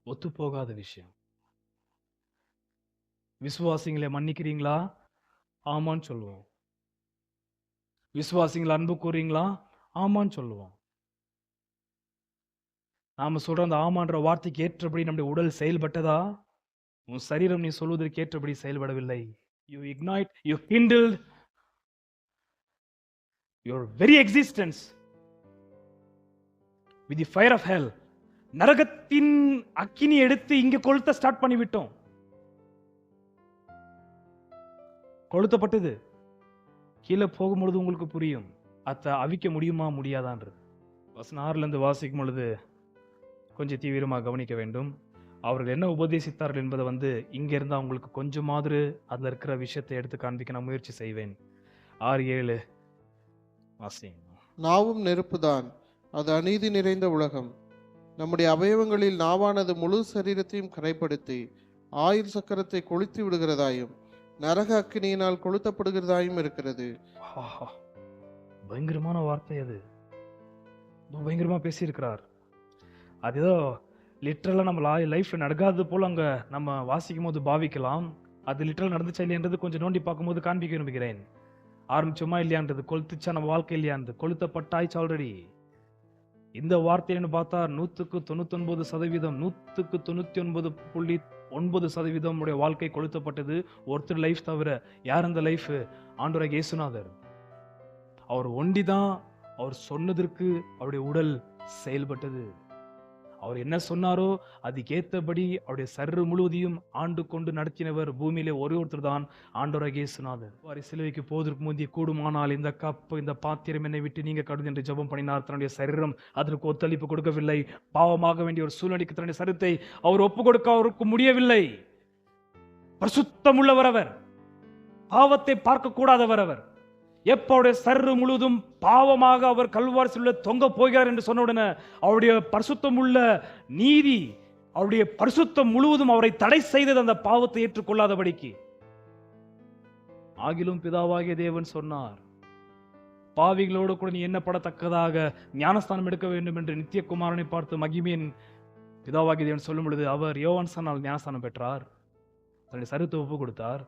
ஒத்து போகாத விஷயம். விசுவாசிகளை மன்னிக்கிறீங்களா? ஆமான்னு சொல்லுவோம். விசுவாசிகளை அன்பு கூறீங்களா? ஆமான்னு சொல்லுவோம். நாம சொல்ற அந்த ஆமான்ற வார்த்தைக்கு ஏற்றபடி நம்முடைய உடல் செயல்பட்டதா? உன் சரீரம் நீ சொல்வதற்கு ஏற்றபடி செயல்படவில்லை. You ignite, you kindled your very existence with the fire of hell. நரகத்தின் அக்கினி எடுத்து இங்க கொளுத்த ஸ்டார்ட் பண்ணிவிட்டோம். கொளுத்தப்பட்டது. கீழே போகும்பொழுது உங்களுக்கு புரியும் அதை அவிக்க முடியுமா முடியாதான்றது. வசனம் 6ல இருந்து வாசிக்கும் பொழுது கொஞ்சம் தீவிரமாக கவனிக்க வேண்டும். அவர்கள் என்ன உபதேசித்தார்கள் என்பதை இங்க இருந்து அவங்களுக்கு கொஞ்சமாவது அதுல இருக்கிற விஷயத்தை எடுத்து காண்பிக்க நான் முயற்சி செய்வேன். 6-7 வாசிங்க. நாவும் நெருப்புதான், அது அநீதி நிறைந்த உலகம். நம்முடைய அவயவங்களில் நாவானது முழு சரீரத்தையும் கரைப்படுத்தி ஆயுள் சக்கரத்தை கொளுத்தி விடுகிறதாயும் நரக அக்கினியினால் கொளுத்தப்படுகிறதாயும் இருக்கிறது. பயங்கரமான வார்த்தை அது. பயங்கரமா பேசியிருக்கிறார். அது ஏதோ லிட்டரலா நம்ம லைஃப்ல நடக்காதது போல அங்க நம்ம வாசிக்கும் போது பாவிக்கலாம். அது லிட்டரல் நடந்துச்சா இல்லையன்றது கொஞ்சம் நோண்டி பார்க்கும்போது காண்பிக்க விரும்புகிறேன். ஆரம்பிச்சோமா இல்லையான்றது, கொளுத்துச்சா நம்ம வாழ்க்கை இல்லையான்றது, கொளுத்தப்பட்டாய்ச்சு ஆல்ரெடி. இந்த வார்த்தைன்னு பார்த்தா 199%, 199.9% உடைய வாழ்க்கை கொளுத்தப்பட்டது. ஒருத்தர் லைஃப் தவிர. யார் அந்த லைஃப்? ஆண்டவராகிய இயேசுநாதர். அவர் ஒண்டிதான் அவர் சொன்னதற்கு அவருடைய உடல் செயல்பட்டது. அவர் என்ன சொன்னாரோ அதுக்கேற்றபடி அவருடைய சரீரம் முழுவதையும் ஆண்டு கொண்டு நடத்தினவர் பூமியிலே ஒருத்தர் தான் ஆண்டவராகிய இயேசுநாதர். சிலுவைக்கு போவதற்கு முந்தைய கூடுமானால் இந்த கப்பு இந்த பாத்திரம் என்னை விட்டு நீங்க கடுது என்று ஜெபம் பண்ணினார். தன்னுடைய சரீரம் அதற்கு ஒத்துழைப்பு கொடுக்கவில்லை. பாவமாக வேண்டிய ஒரு சூழ்நிலைக்கு தன்னுடைய சரீரத்தை அவர் ஒப்பு கொடுக்க அவருக்கு முடியவில்லை. பரிசுத்தமுள்ளவர் அவர். பாவத்தை பார்க்க கூடாதவர் அவர். எப்ப அவருடைய சரீரம் முழுவதும் பாவமாக அவர் கல்வாரி சிலுவையில் தொங்க போகிறார் என்று சொன்ன உடனே அவருடைய பரிசுத்தம் உள்ள நீதி, அவருடைய பரிசுத்தம் முழுவதும் அவரை தடை செய்தது அந்த பாவத்தை ஏற்றுக்கொள்ளாதபடிக்கு. ஆகிலும் பிதாவாகிய தேவன் சொன்னார், பாவிகளோடு கூட நீ எண்ணப்படத்தக்கதாக ஞானஸ்தானம் எடுக்க வேண்டும் என்று நித்தியகுமாரனை பார்த்து மகிமையின் பிதாவாகிய தேவன் சொல்லும் பொழுது அவர் யோவான் சொன்னால் ஞானஸ்தானம் பெற்றார். தன்னுடைய சரீரத்தை ஒப்பு கொடுத்தார்.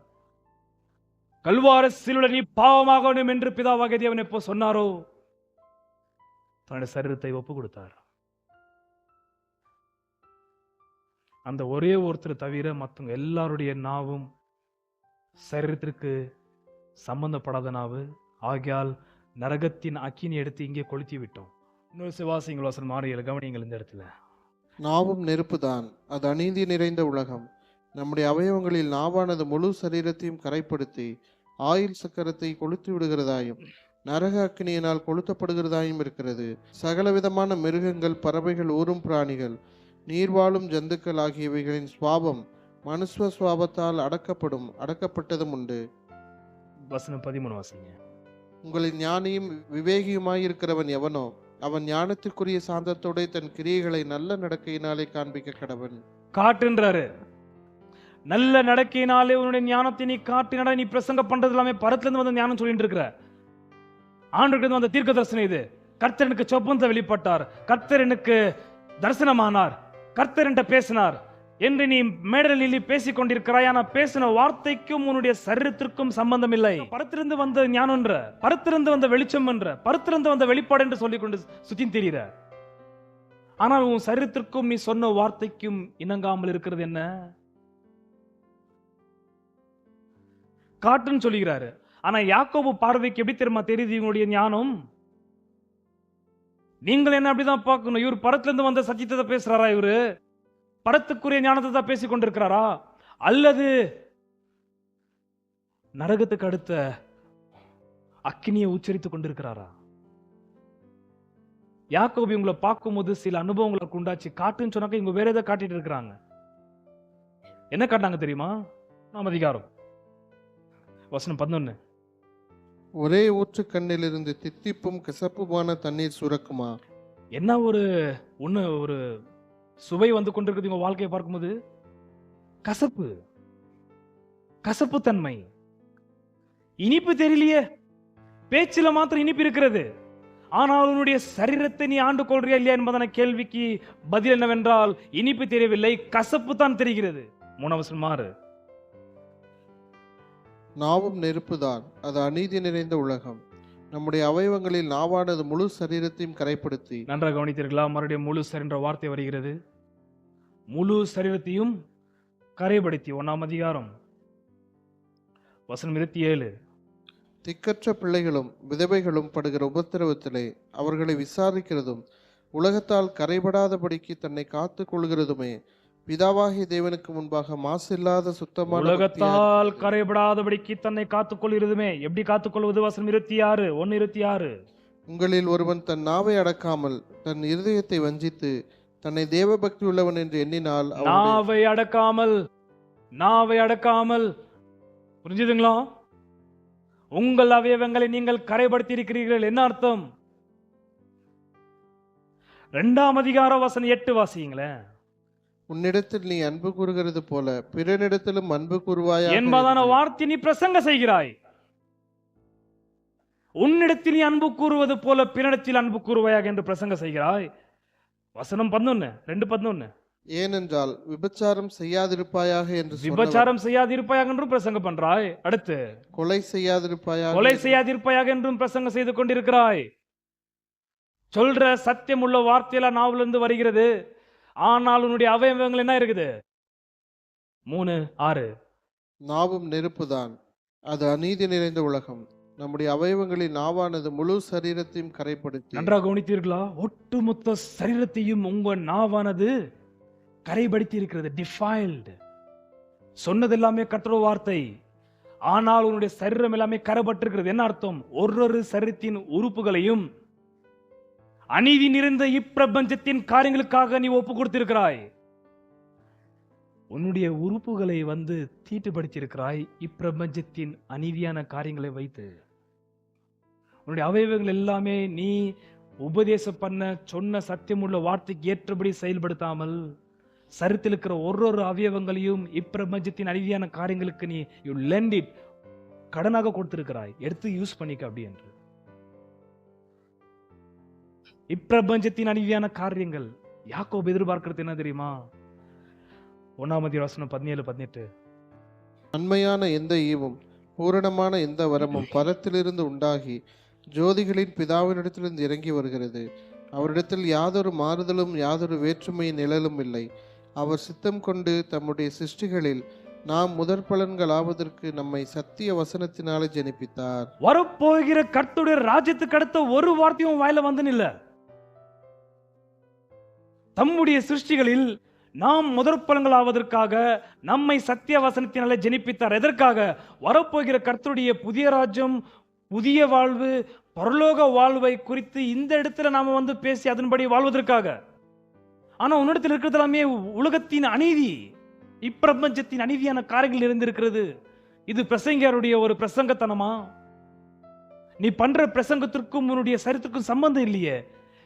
கல்வாரி சிலுவையில் நீ பாவமாக வேண்டும் என்று பிதாவாகிய தேவன் எப்போ சொன்னாரோ தன்னுடைய சரீரத்தை ஒப்பு கொடுத்தார். அந்த ஒரே ஒருத்தர் தவிர மற்றவங்க எல்லாருடைய நாவும் சரீரத்திற்கு சம்பந்தப்படாத நாவு. ஆகையால் நரகத்தின் அக்கினி எடுத்து இங்கே கொளுத்தி விட்டோம். இன்னொரு சிவாசிங்கள் வாசல் மாறியல் கவனிங்கள். இந்த இடத்துல நாவும் நெருப்புதான், அது அநீதி நிறைந்த உலகம். நம்முடைய அவயவங்களில் நாவானது முழு சரீரத்தையும் கரைப்படுத்தி ஆயுள் சக்கரத்தை கொளுத்தி விடுகிறதாயும் நரக அக்கினியினால் கொளுத்தப்படுகிறதாயும் இருக்கிறது. சகலவிதமான மிருகங்கள், பறவைகள், ஊரும் பிராணிகள், நீர்வாழும் ஜந்துக்கள் ஆகியவைகளின் சுவாபம் மனுஸ்வ சுவாபத்தால் அடக்கப்பட்டதும் உண்டு. வசனம் 13 வாசிங்க. உங்களின் ஞானியும் விவேகியுமாயிருக்கிறவன் எவனோ அவன் ஞானத்திற்குரிய சாந்தத்தோட தன் கிரியைகளை நல்ல நடக்கையினாலே காண்பிக்க கடவன். காட்டுன்றாரு. நல்ல நடக்கையினாலே உன்னுடைய ஞானத்தை நீ காட்டினடா. நீ பிரசங்க பண்றது எல்லாமே பரத்திலிருந்து வந்த ஞானம் சொல்லிட்டு இருக்கிற. ஆண்டுக்கு வந்த தீர்க்க தரிசனம் இது. கர்த்தர் எனக்கு சொப்பனத்தை வெளிப்பட்டார், கர்த்தர் எனக்கு தரிசனமானார், கர்த்தர் என்கிட்ட பேசினார் என்று நீ மேடலில் பேசிக் கொண்டிருக்கிறாய். ஆனா பேசின வார்த்தைக்கும் உன்னுடைய சரீரத்திற்கும் சம்பந்தம் இல்லை. பரத்திலிருந்து வந்த ஞானம் என்ற, பரத்திலிருந்து வந்த வெளிச்சம் என்ற, பரத்திலிருந்து வந்த வெளிப்பாடு என்று சொல்லிக் கொண்டு சுத்தி தெரியுற. ஆனால் உன் சரீரத்திற்கும் நீ சொன்ன வார்த்தைக்கும் இணங்காமல் இருக்கிறது என்ன? காட்டுன்னு சொல்லுகிறாரு. ஆனா யாக்கோபு பார்வைக்கு எப்படி தெரியுமா தெரியுது இவங்களுடைய ஞானம்? நீங்கள் என்ன அப்படிதான் பார்க்கணும். இவர் பரத்திலிருந்து வந்த சத்தியத்தை பேசுறாரா? இவரு பரத்துக்குரிய ஞானத்தை தான் பேசிக் கொண்டிருக்கிறாரா? அல்லது நரகத்துக்கு அடுத்த அக்கினியை உச்சரித்துக் கொண்டிருக்கிறாரா? யாக்கோபு உங்களை பார்க்கும்போது சில அனுபவங்களுக்கு உண்டாச்சு. காட்டுன்னு சொன்னாக்க இவங்க வேற ஏதோ காட்டிட்டு இருக்கிறாங்க. என்ன காட்டினாங்க தெரியுமா? நாம் அதிகாரம் வசனம் 11. ஒரே ஊற்று கண்ணிலிருந்து தித்திப்பும் கசப்புமான தண்ணீர் சுரக்குமா? என்ன ஒரு ஒரு சுவை வந்து கொண்டிருக்குது உங்க வாழ்க்கையை பார்க்கும்போது. கசப்பு, கசப்பு தன்மை, இனிப்பு தெரியலையே. பேச்சில மாத்திரம் இனிப்பு இருக்கிறது, ஆனால் உன்னுடைய சரீரத்தை நீ ஆண்டு கொள்றியா இல்லையா என்பதான கேள்விக்கு பதில் என்னவென்றால் இனிப்பு தெரியவில்லை, கசப்பு தான் தெரிகிறது. 3 வசனம் 6. நாவும் நெருப்புதான், அது அநீதி நிறைந்த உலகம். நம்முடைய அவயவங்களில் நாவானது முழு சரீரத்தையும் கரைப்படுத்தி. நன்றாக கவனித்தீர்களா? மறுபடியும் முழு சரீர என்ற வார்த்தை வருகிறது. முழு சரீரத்தையும் கரைப்படுத்தி. 1 அதிகாரம் வசனம் 27. திக்கற்ற பிள்ளைகளும் விதவைகளும் படுகிற உபத்திரவத்திலே அவர்களை விசாரிக்கிறதும் உலகத்தால் கரைபடாதபடிக்கு தன்னை காத்துக் கொள்கிறதுமே பிதாவாகிய தேவனுக்கு முன்பாக மாசில்லாத சுத்தமான உலகத்தால் கரைபடாதபடிக்கு தன்னை காத்துக்கொள்கிறதுமே. எப்படி காத்துக்கொள்வது? வசனம் 26. 1:26. உங்களில் ஒருவன் தன் நாவை அடக்காமல் தன் இருதயத்தை வஞ்சித்து தன்னை தேவ பக்தி உள்ளவன் என்று எண்ணினால் நாவை அடக்காமல் புரிஞ்சுதுங்களா? உங்கள் அவயவங்களை நீங்கள் கரைப்படுத்தி இருக்கிறீர்கள். என்ன அர்த்தம்? 2 அதிகாரம் வசனம் 8 வாசிங்களேன். உன்னிடத்தில் நீ அன்பு கூறுகிறது போல பிறனிடத்திலும் அன்பு கூறுவாயா என்பதான வார்த்தை நீ பிரசங்க செய்கிறாய். உன்னிடத்தில் நீ அன்பு கூறுவது போல பிறனிடத்தில் அன்பு கூறுவாயாக என்று பிரசங்க செய்கிறாய். வசனம் 11. 2:11. ஏனென்றால் விபச்சாரம் செய்யாதிருப்பாயாக என்று விபச்சாரம் செய்யாதிருப்பாயாக என்றும் பிரசங்க பண்றாய். அடுத்து கொலை செய்யாதிருப்பாயாக என்றும் பிரசங்க செய்து கொண்டிருக்கிறாய். சொல்ற சத்தியம் உள்ள வார்த்தையில நாவிலிருந்து வருகிறது, ஆனால் உன்னுடைய அவயவங்கள் என்ன இருக்குது? 3:6. நாவும் நெருப்புதான், அது அநீதி நிறைந்த உலகம். நம்முடைய அவயவங்களில் நாவானது முழு சரீரத்தையும் கரைப்படுத்தி. நன்றாக கவனித்தீர்களா? ஒட்டுமொத்த சரீரத்தையும் உங்க நாவானது கரைப்படுத்தி இருக்கிறது. டிஃபைல்டு. சொன்னது எல்லாமே கர்த்தருடைய வார்த்தை, ஆனால் உன்னுடைய சரீரம் எல்லாமே கரைபட்டிருக்கிறது. என்ன அர்த்தம்? ஒரு சரீரத்தின் உறுப்புகளையும் அநீதி நிறைந்த இப்பிரபஞ்சத்தின் காரியங்களுக்காக நீ ஒப்பு கொடுத்திருக்கிறாய். உன்னுடைய உறுப்புகளை வந்து தீட்டுப்படுத்தியிருக்கிறாய் இப்பிரபஞ்சத்தின் அநீதியான காரியங்களை வைத்து. உன்னுடைய அவயவங்கள் எல்லாமே நீ உபதேசம் பண்ண சொன்ன சத்தியமுள்ள வார்த்தைக்கு ஏற்றபடி செயல்படுத்தாமல் சரித்தில் இருக்கிற ஒரு அவயவங்களையும் இப்பிரபஞ்சத்தின் அநீதியான காரியங்களுக்கு நீ யூ லெண்ட் இட், கடனாக கொடுத்திருக்கிறாய். எடுத்து யூஸ் பண்ணிக்க அப்படி என்று. இப்பிரபஞ்சத்தின் அநீதியான காரியங்கள் யாக்கோபு எதிர்பார்க்கிறது என்ன தெரியுமா? 1 அதிகாரம் 17-18. நன்மையான எந்த ஈவும் பூரணமான எந்த வரமும் பரத்திலிருந்து உண்டாகி ஜோதிகளின் பிதாவினிடத்திலிருந்து இறங்கி வருகிறது. அவரிடத்தில் யாதொரு மாறுதலும் யாதொரு வேற்றுமையின் நிழலும் இல்லை. அவர் சித்தம் கொண்டு தம்முடைய சிருஷ்டிகளில் நாம் முதற் பலன்களாவதற்கு நம்மை சத்திய வசனத்தினாலே ஜனிப்பித்தார். வரப்போகிற கர்த்தருடைய ராஜ்யத்துக்கு அடுத்த ஒரு வார்த்தையும் வாயில வந்து நில்ல. தம்முடைய சிருஷ்டிகளில் நாம் முதற் பலன்களாவதற்காக நம்மை சத்திய வசனத்தினாலே ஜனிப்பித்தார். எதற்காக? வரப்போகிற கர்த்தருடைய புதிய ராஜ்யம், புதிய வாழ்வு, பரலோக வாழ்வை குறித்து இந்த இடத்துல நாம வந்து பேசி அதன்படி வாழ்வதற்காக. ஆனா உன்னிடத்தில் இருக்கிறது எல்லாமே உலகத்தின் அநீதி, இப்பிரபஞ்சத்தின் அநீதியான காரியங்கள் இருந்திருக்கிறது. இது பிரசங்கியாருடைய ஒரு பிரசங்கத்தனமா? நீ பண்ற பிரசங்கத்திற்கும் உன்னுடைய சரித்திற்கும் சம்பந்தம் இல்லையே.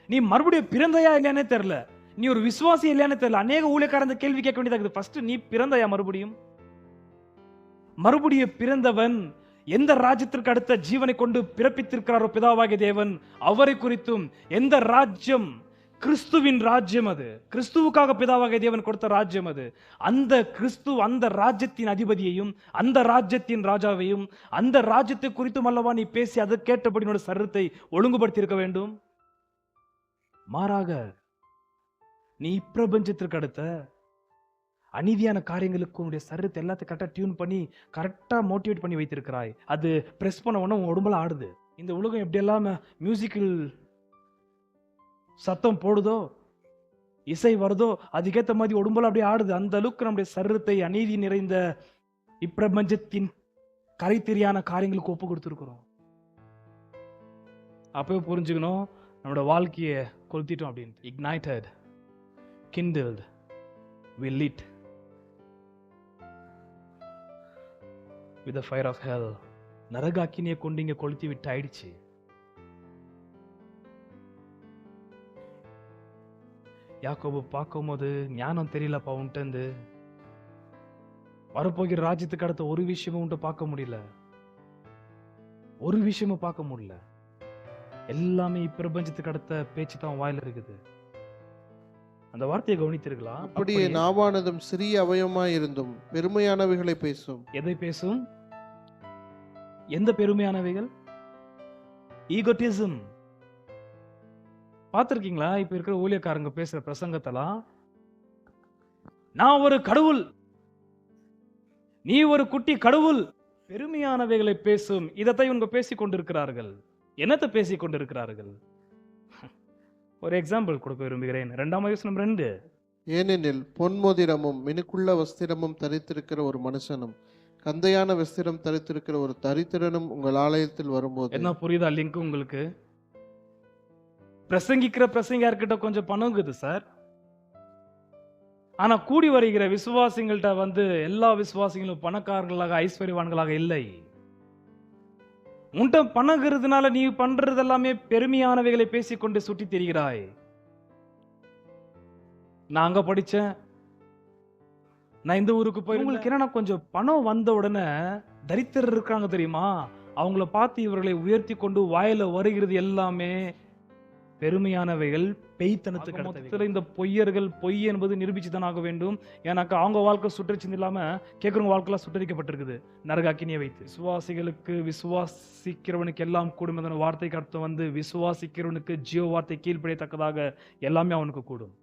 நீ மறுபடியும் பிறந்தையா இல்லையானே தெரியல. நீ ஒரு விசுவாசி இல்லையானே தெரியல. அநேக ஊழியக்காரன் கேள்வி கேட்க வேண்டியதாக. ஃபர்ஸ்ட் நீ பிறந்தையா? மறுபடியும் பிறந்தவன் எந்த ராஜ்யத்திற்கு அடுத்த ஜீவனை கொண்டு பிறப்பித்திருக்கிறாரோ பிதாவாகிய தேவன், அவரை குறித்தும் எந்த ராஜ்யம் கிறிஸ்துவின் ராஜ்யம், அது கிறிஸ்துவுக்காக பிதாவாகிய தேவன் கொடுத்த ராஜ்யம், அது அந்த கிறிஸ்து அந்த ராஜ்யத்தின் அதிபதியையும் அந்த ராஜ்யத்தின் ராஜாவையும் அந்த ராஜ்யத்தை குறித்தும் அல்லவா நீ பேசி அதை கேட்டபடி உன்னோட சரீரத்தை ஒழுங்குபடுத்தி இருக்க வேண்டும். மாறாக நீ இப்பிரபஞ்சத்திற்கு அடுத்த அநீதியான காரியங்களுக்கு உன்னுடைய சரீரத்தை எல்லாத்தையும் கரெக்டாக டியூன் பண்ணி கரெக்டாக மோட்டிவேட் பண்ணி வைத்திருக்கிறாய். அது ப்ரெஸ் பண்ண உடனே உன் உடம்புல ஆடுது. இந்த உலகம் எப்படி எல்லாம் மியூசிக்கல் சத்தம் போடுதோ, இசை வருதோ, அதுக்கேற்ற மாதிரி உடம்புல அப்படியே ஆடுது. அந்த அளவுக்கு நம்முடைய சரீரத்தை அநீதி நிறைந்த இப்பிரபஞ்சத்தின் கரைத்தெரியான காரியங்களுக்கு ஒப்பு கொடுத்துருக்கிறோம். அப்பவே புரிஞ்சுக்கணும் நம்மளோட வாழ்க்கையை கொளுத்திட்டோம் அப்படின்னு. ignited, kindled, we lit with the fire of hell. நரக அக்கினியை கொண்டு இங்க கொளுத்தி விட்டு ஆயிடுச்சு. யாக்கோபு பார்க்கும்போது ஞானம் தெரியலப்பா உன்ட்டு, வரப்போகிற ராஜ்யத்துக்கு அடுத்த ஒரு விஷயமும் உன்ட்ட பார்க்க முடியல, ஒரு விஷயமும் பார்க்க முடியல. எல்லாமே இப்பிரபஞ்சத்துக்கு அடுத்த பேச்சு தான் வாயில இருக்குது. அந்த வார்த்தையை கவனித்திருக்கலாம். அப்படியே நாவானதும் சிறிய அவயமாய் இருந்தும் பெருமையானவைகளை பேசும். எதை பேசும்? எந்த பெருமையானவைகள்? ஈகோட்டிசம். பார்த்திருக்கீங்களா இப்ப இருக்கிற ஊழியக்காரங்க பேசுற பிரசங்கத்தெல்லாம்? நான் ஒரு கடவுள், நீ ஒரு குட்டி கடவுள், பெருமையானவைகளை பேசும். இதைத்தான் இவங்க பேசிக் கொண்டிருக்கிறார்கள். என்னத்தை பேசிக் கொண்டிருக்கிறார்கள்? ஒரு எக்ஸாம்பிள் கொடுக்க விரும்புகிறேன். 2 ஏனெனில் பொன்மோதிரமும் மினுக்குள்ள வஸ்திரமும் தரித்திருக்கிற ஒரு மனுஷனும் கந்தையான வஸ்திரம் தரித்திருக்கிற ஒரு தரித்திரனும் உங்கள் ஆலயத்தில் வரும்போது. என்ன புரியுதா லிங்க் உங்களுக்கு? பிரசங்கிக்கிற பிரசங்கியார்கிட்ட கொஞ்சம் பணம் இருக்குது சார், ஆனா கூடி வருகிற விசுவாசிகள்கிட்ட எல்லா விசுவாசிகளும் பணக்காரர்களாக ஐஸ்வர்யவான்களாக இல்லை. உன்ட்ட பணங்கிறதுனால நீ பண்றது எல்லாமே பெருமையானவைகளை பேசிக்கொண்டு சுட்டி திரிகிறாய். நான் அங்க படிச்சேன், நான் இந்த ஊருக்கு போய், உங்களுக்கு என்னன்னா கொஞ்சம் பணம் வந்த உடனே தரித்திரர் இருக்காங்க தெரியுமா, அவங்கள பார்த்து இவர்களை உயர்த்தி கொண்டு வாயில வருகிறது எல்லாமே பெருமையானவைகள், பெய்த்தனத்துக்கு அடுத்தவைகள். இந்த பொய்யர்கள் பொய் என்பது நிரூபிச்சுதான் ஆக வேண்டும். ஏன்னாக்கா அவங்க வாழ்க்கை சுட்டரிச்சு இல்லாம கேட்கறவங்க வாழ்க்கைலாம் சுட்டரிக்கப்பட்டிருக்குது நரக அக்கினியை வைத்து. விசுவாசிகளுக்கு விசுவாசிக்கிறவனுக்கு எல்லாம் கூடும் என்ற வார்த்தைக்கு அர்த்தம் விசுவாசிக்கிறவனுக்கு ஜீவ வார்த்தை கீழ்ப்படியத்தக்கதாக எல்லாமே அவனுக்கு கூடும்.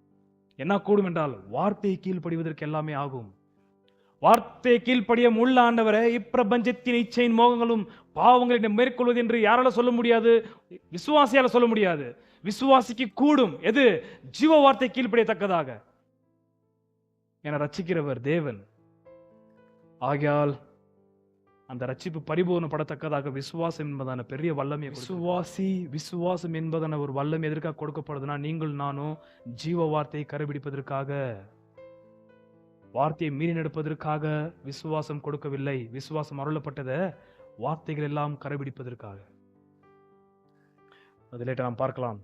என்ன கூடும் என்றால் வார்த்தையை கீழ்ப்படிவதற்கு எல்லாமே ஆகும். வார்த்தை கீழ்ப்படிய உள்ள ஆண்டவரை இப்பிரபஞ்சத்தின் இச்சையின் மோகங்களும் பாவங்களை மேற்கொள்வது என்று யாரால சொல்ல முடியாது? விசுவாசியால சொல்ல முடியாது. விசுவாசிக்கு கூடும். எது? ஜீவ வார்த்தை கீழ்ப்படியத்தக்கதாக. என ரட்சிக்கிறவர் தேவன். ஆகையால் அந்த ரட்சிப்பு பரிபூர்ணப்படத்தக்கதாக விசுவாசம் என்பதான பெரிய வல்லமை, விசுவாசம் என்பதான ஒரு வல்லமை எதற்காக கொடுக்கப்படுதுன்னா, நீங்கள் நானும் ஜீவ வார்த்தையை கடைபிடிப்பதற்காக, வார்த்தையை மீறி நடப்பதற்காக விசுவாசம் கொடுக்கவில்லை. விசுவாசம் அருளப்பட்டத வார்த்தைகள் எல்லாம் கடைபிடிப்பதற்காக. அதில் நாம் பார்க்கலாம்.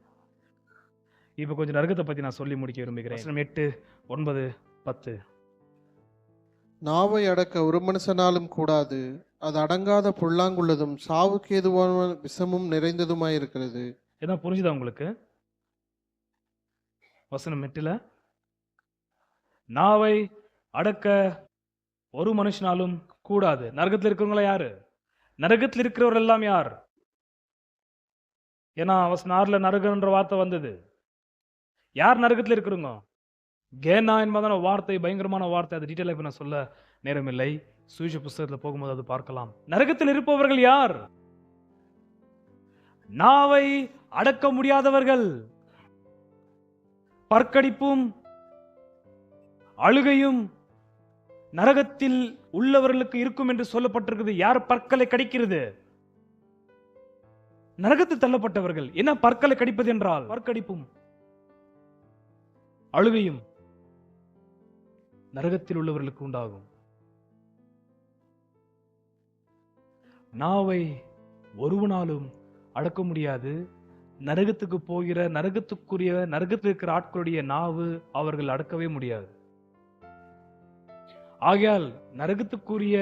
இப்ப கொஞ்சம் நரகத்தை பத்தி நான் சொல்லி முடிக்க விரும்புகிறேன். 8, 9, 10. நாவை அடக்க ஒரு மனுஷனாலும் கூடாது, அது அடங்காத புல்லாங்குள்ளதும் சாவுக்கு ஏதுவான விஷமும் நிறைந்ததுமாயிருக்கிறது. என்ன புரிஞ்சுதா உங்களுக்கு? வசனம் 8, நாவை அடக்க ஒரு மனுஷனாலும் கூடாது. நரகத்தில் இருக்கிறவங்கள யாரு? நரகத்தில் இருக்கிறவர் எல்லாம் யார்? ஏன்னா வசனம் 6 நரகன்ற வார்த்தை வந்தது. யார் நரகத்தில் இருக்கிறவங்க? கேனா என்பதான வார்த்தை பயங்கரமான வார்த்தை. அது டீட்டெயிலாக இப்ப நான் சொல்ல நேரமில்லை. சுவிசேஷ புஸ்தகத்தில் போகும்போது அது பார்க்கலாம். நரகத்தில் இருப்பவர்கள் யார்? நாவை அடக்க முடியாதவர்கள். பற்கடிப்பும் அழுகையும் நரகத்தில் உள்ளவர்களுக்கு இருக்கும் என்று சொல்லப்பட்டிருக்கிறது. யார் பற்களை கடிக்கிறது? நரகத்தில் தள்ளப்பட்டவர்கள். என்ன பற்களை கடிப்பது என்றால் பற்கடிப்பும் அழுகையும் நரகத்தில் உள்ளவர்களுக்கு உண்டாகும். நாவை ஒருவனாலும் அடக்க முடியாது. நரகத்துக்கு போகிற நரகத்தில் இருக்கிற ஆட்களுடைய நாவு அவர்கள் அடக்கவே முடியாது. ஆகையால் நரகத்துக்குரிய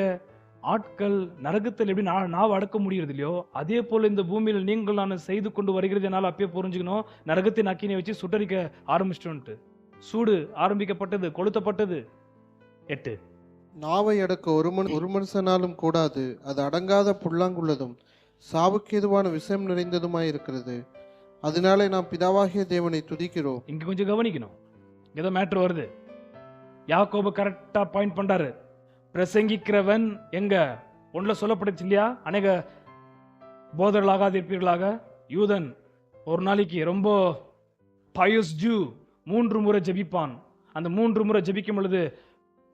ஆட்கள் நரகத்தில் எப்படி நாவு அடக்க முடியறது இல்லையோ, அதே போல இந்த பூமியில் நீங்கள் நான் செய்து கொண்டு வருகிறது. என்னால் அப்பயே புரிஞ்சுக்கணும், நரகத்தின் அக்கினியை வச்சு சுட்டரிக்க ஆரம்பிச்சிட்டோன்ட்டு. சூடு ஆரம்பிக்கப்பட்டது, கொளுத்தப்பட்டது. 8, நாவை அடக்க ஒரு மனுஷனாலும் கூடாது, அது அடங்காத புல்லாங்குள்ளதும் சாவுக்கு ஏதுவான விஷம் நிறைந்ததுமாய் இருக்கிறது. அதனாலே நாம் பிதாவாகிய தேவனை துதிக்கிறோம். இங்க கொஞ்சம் கவனிக்கணும், ஏதோ மேட்ரு வருது. யாக்கோபு கரெக்டா பாயிண்ட் பண்றாரு. பிரசங்கிக்கிறவன் எங்க ஒன்றுல சொல்லப்பட்டுச்சு இல்லையா, அநேக போதர்களாக இருப்பீர்களாக. யூதன் ஒரு நாளைக்கு ரொம்ப பயஸ் ஜூ 3 முறை ஜெபிப்பான். அந்த 3 முறை ஜெபிக்கும் பொழுது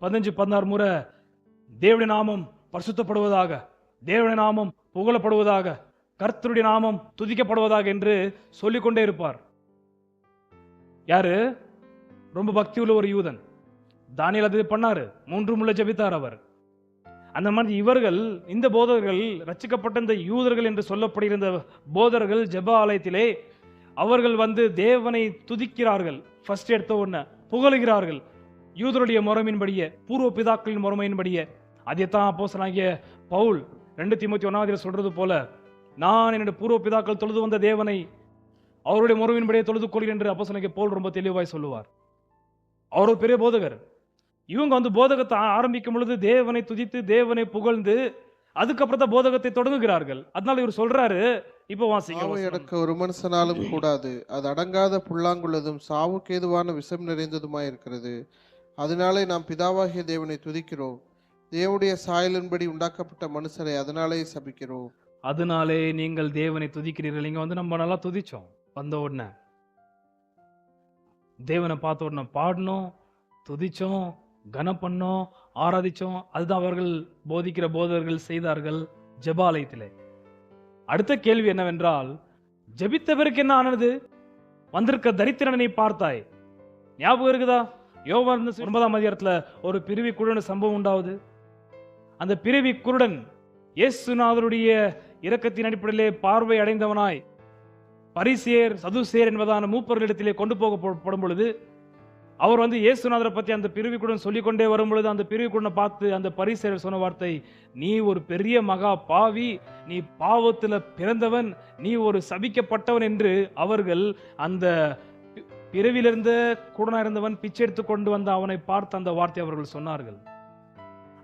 15-16 முறை தேவனுடைய நாமம் பரிசுத்தப்படுவதாக, தேவனுடைய நாமம் புகழப்படுவதாக, கர்த்தருடைய நாமம் துதிக்கப்படுவதாக என்று சொல்லிக்கொண்டே இருப்பார். யாரு? ரொம்ப பக்தி உள்ள ஒரு யூதன். தானியேல் அது பண்ணாரு, 3 முறை ஜெபித்தார் அவர். அந்த மாதிரி இவர்கள், இந்த போதகர்கள், ரட்சிக்கப்பட்ட இந்த யூதர்கள் என்று சொல்லப்படுகிற இந்த போதகர்கள் ஜெப ஆலயத்திலே அவர்கள் வந்து தேவனை துதிக்கிறார்கள். ஃபர்ஸ்ட் எடுத்த உடனே புகழுகிறார்கள். யூதருடைய முறைமையின்படியே, பூர்வ பிதாக்களின் முறைமையின்படியே. அதைத்தான் அப்போஸ்தலனாகிய பவுல் 2 தீமோத்தேயு 1 சொல்றது போல, நான் என்னுடைய பூர்வ பிதாக்கள் தொழுது வந்த தேவனை அவருடைய முறைமையின்படியே தொழுது கொள்கிறேன் என்று அப்போஸ்தலனாகிய பவுல் ரொம்ப தெளிவாய் சொல்லுவார். அவர் ஒரு பெரிய போதகர். இவங்க வந்து போதகத்தை ஆரம்பிக்கும் பொழுது தேவனை துதித்து தேவனை புகழ்ந்து அதுக்கப்புறம் தான் போதகத்தை தொடங்குகிறார்கள். அதனால இவர் சொல்றாரு, இப்போ வாசிங்க. சாவை அடக்க ஒரு மனுஷனாலும் கூடாது, அது அடங்காத புல்லாங்குள்ளதும் சாவுக்கு ஏதுவான விஷம் நிறைந்ததுமாய் இருக்கிறது. அதனாலே நாம் பிதாவாகிய தேவனை துதிக்கிறோம், தேவனுடைய சாயலின்படி உண்டாக்கப்பட்ட மனுஷரை அதனாலே சபிக்கிறோம். அதனாலே நீங்கள் தேவனை துதிக்கிறீர்கள். இங்க வந்து நம்ம நல்லா துதிச்சோம். வந்த உடனே தேவனை பார்த்த உடனே பாடணும், துதிச்சோம், கனம் பண்ணோம், ஆராதிச்சோம். அதுதான் அவர்கள் போதிக்கிற போதகர்கள் செய்தார்கள் ஜெபாலயத்திலே. அடுத்த கேள்வி என்னவென்றால், ஜெபித்தவருக்கு என்ன ஆனது? வந்திருக்க தரித்திரனை பார்த்தாய், ஞாபகம் இருக்குதா? யோவான் 9ஆம் அதிகாரத்துல ஒரு பிறவி குருடன் சம்பவம் உண்டாவது. அந்த பிறவி குருடன் இயேசுநாதருடைய இரக்கத்தின் அடிப்படையிலே பார்வை அடைந்தவனாய் பரிசேயர் சதுசேயர் என்பதான மூப்பர்களிடத்திலே கொண்டு போகப்படும் பொழுது, அவர் வந்து இயேசுநாதரை பற்றி அந்த பிறவிக்குடன் சொல்லிக்கொண்டே வரும் பொழுது அந்த பிறவிக்குடனை பார்த்து அந்த பரிசேயர் சொன்ன வார்த்தை, நீ ஒரு பெரிய மகா பாவி, நீ பாவத்தில் பிறந்தவன், நீ ஒரு சபிக்கப்பட்டவன் என்று அவர்கள் அந்த பிறவிலிருந்த குடனா இருந்தவன் பிச்சை எடுத்து கொண்டு வந்த அவனை பார்த்து அந்த வார்த்தை அவர்கள் சொன்னார்கள்.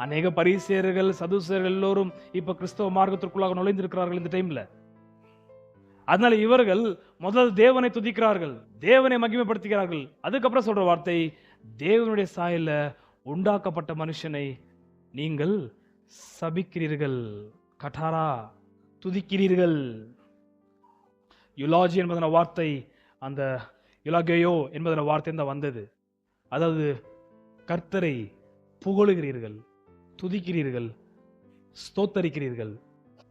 அநேக பரிசேயர்கள் சதுசேயர்கள் எல்லோரும் இப்ப கிறிஸ்தவ மார்க்கத்திற்குள்ளாக நுழைந்திருக்கிறார்கள் இந்த டைம்ல. அதனால இவர்கள் முதல் தேவனை துதிக்கிறார்கள், தேவனை மகிமைப்படுத்துகிறார்கள். அதுக்கப்புறம் சொல்ற வார்த்தை, தேவனுடைய சாயல உண்டாக்கப்பட்ட மனுஷனை நீங்கள் சபிக்கிறீர்கள், கட்டாரா துதிக்கிறீர்கள். யுலாஜி என்பதன வார்த்தை, அந்த யுலாகேயோ என்பதன வார்த்தை தான் வந்தது. அதாவது கர்த்தரை புகழுகிறீர்கள், துதிக்கிறீர்கள், ஸ்தோத்தரிக்கிறீர்கள்.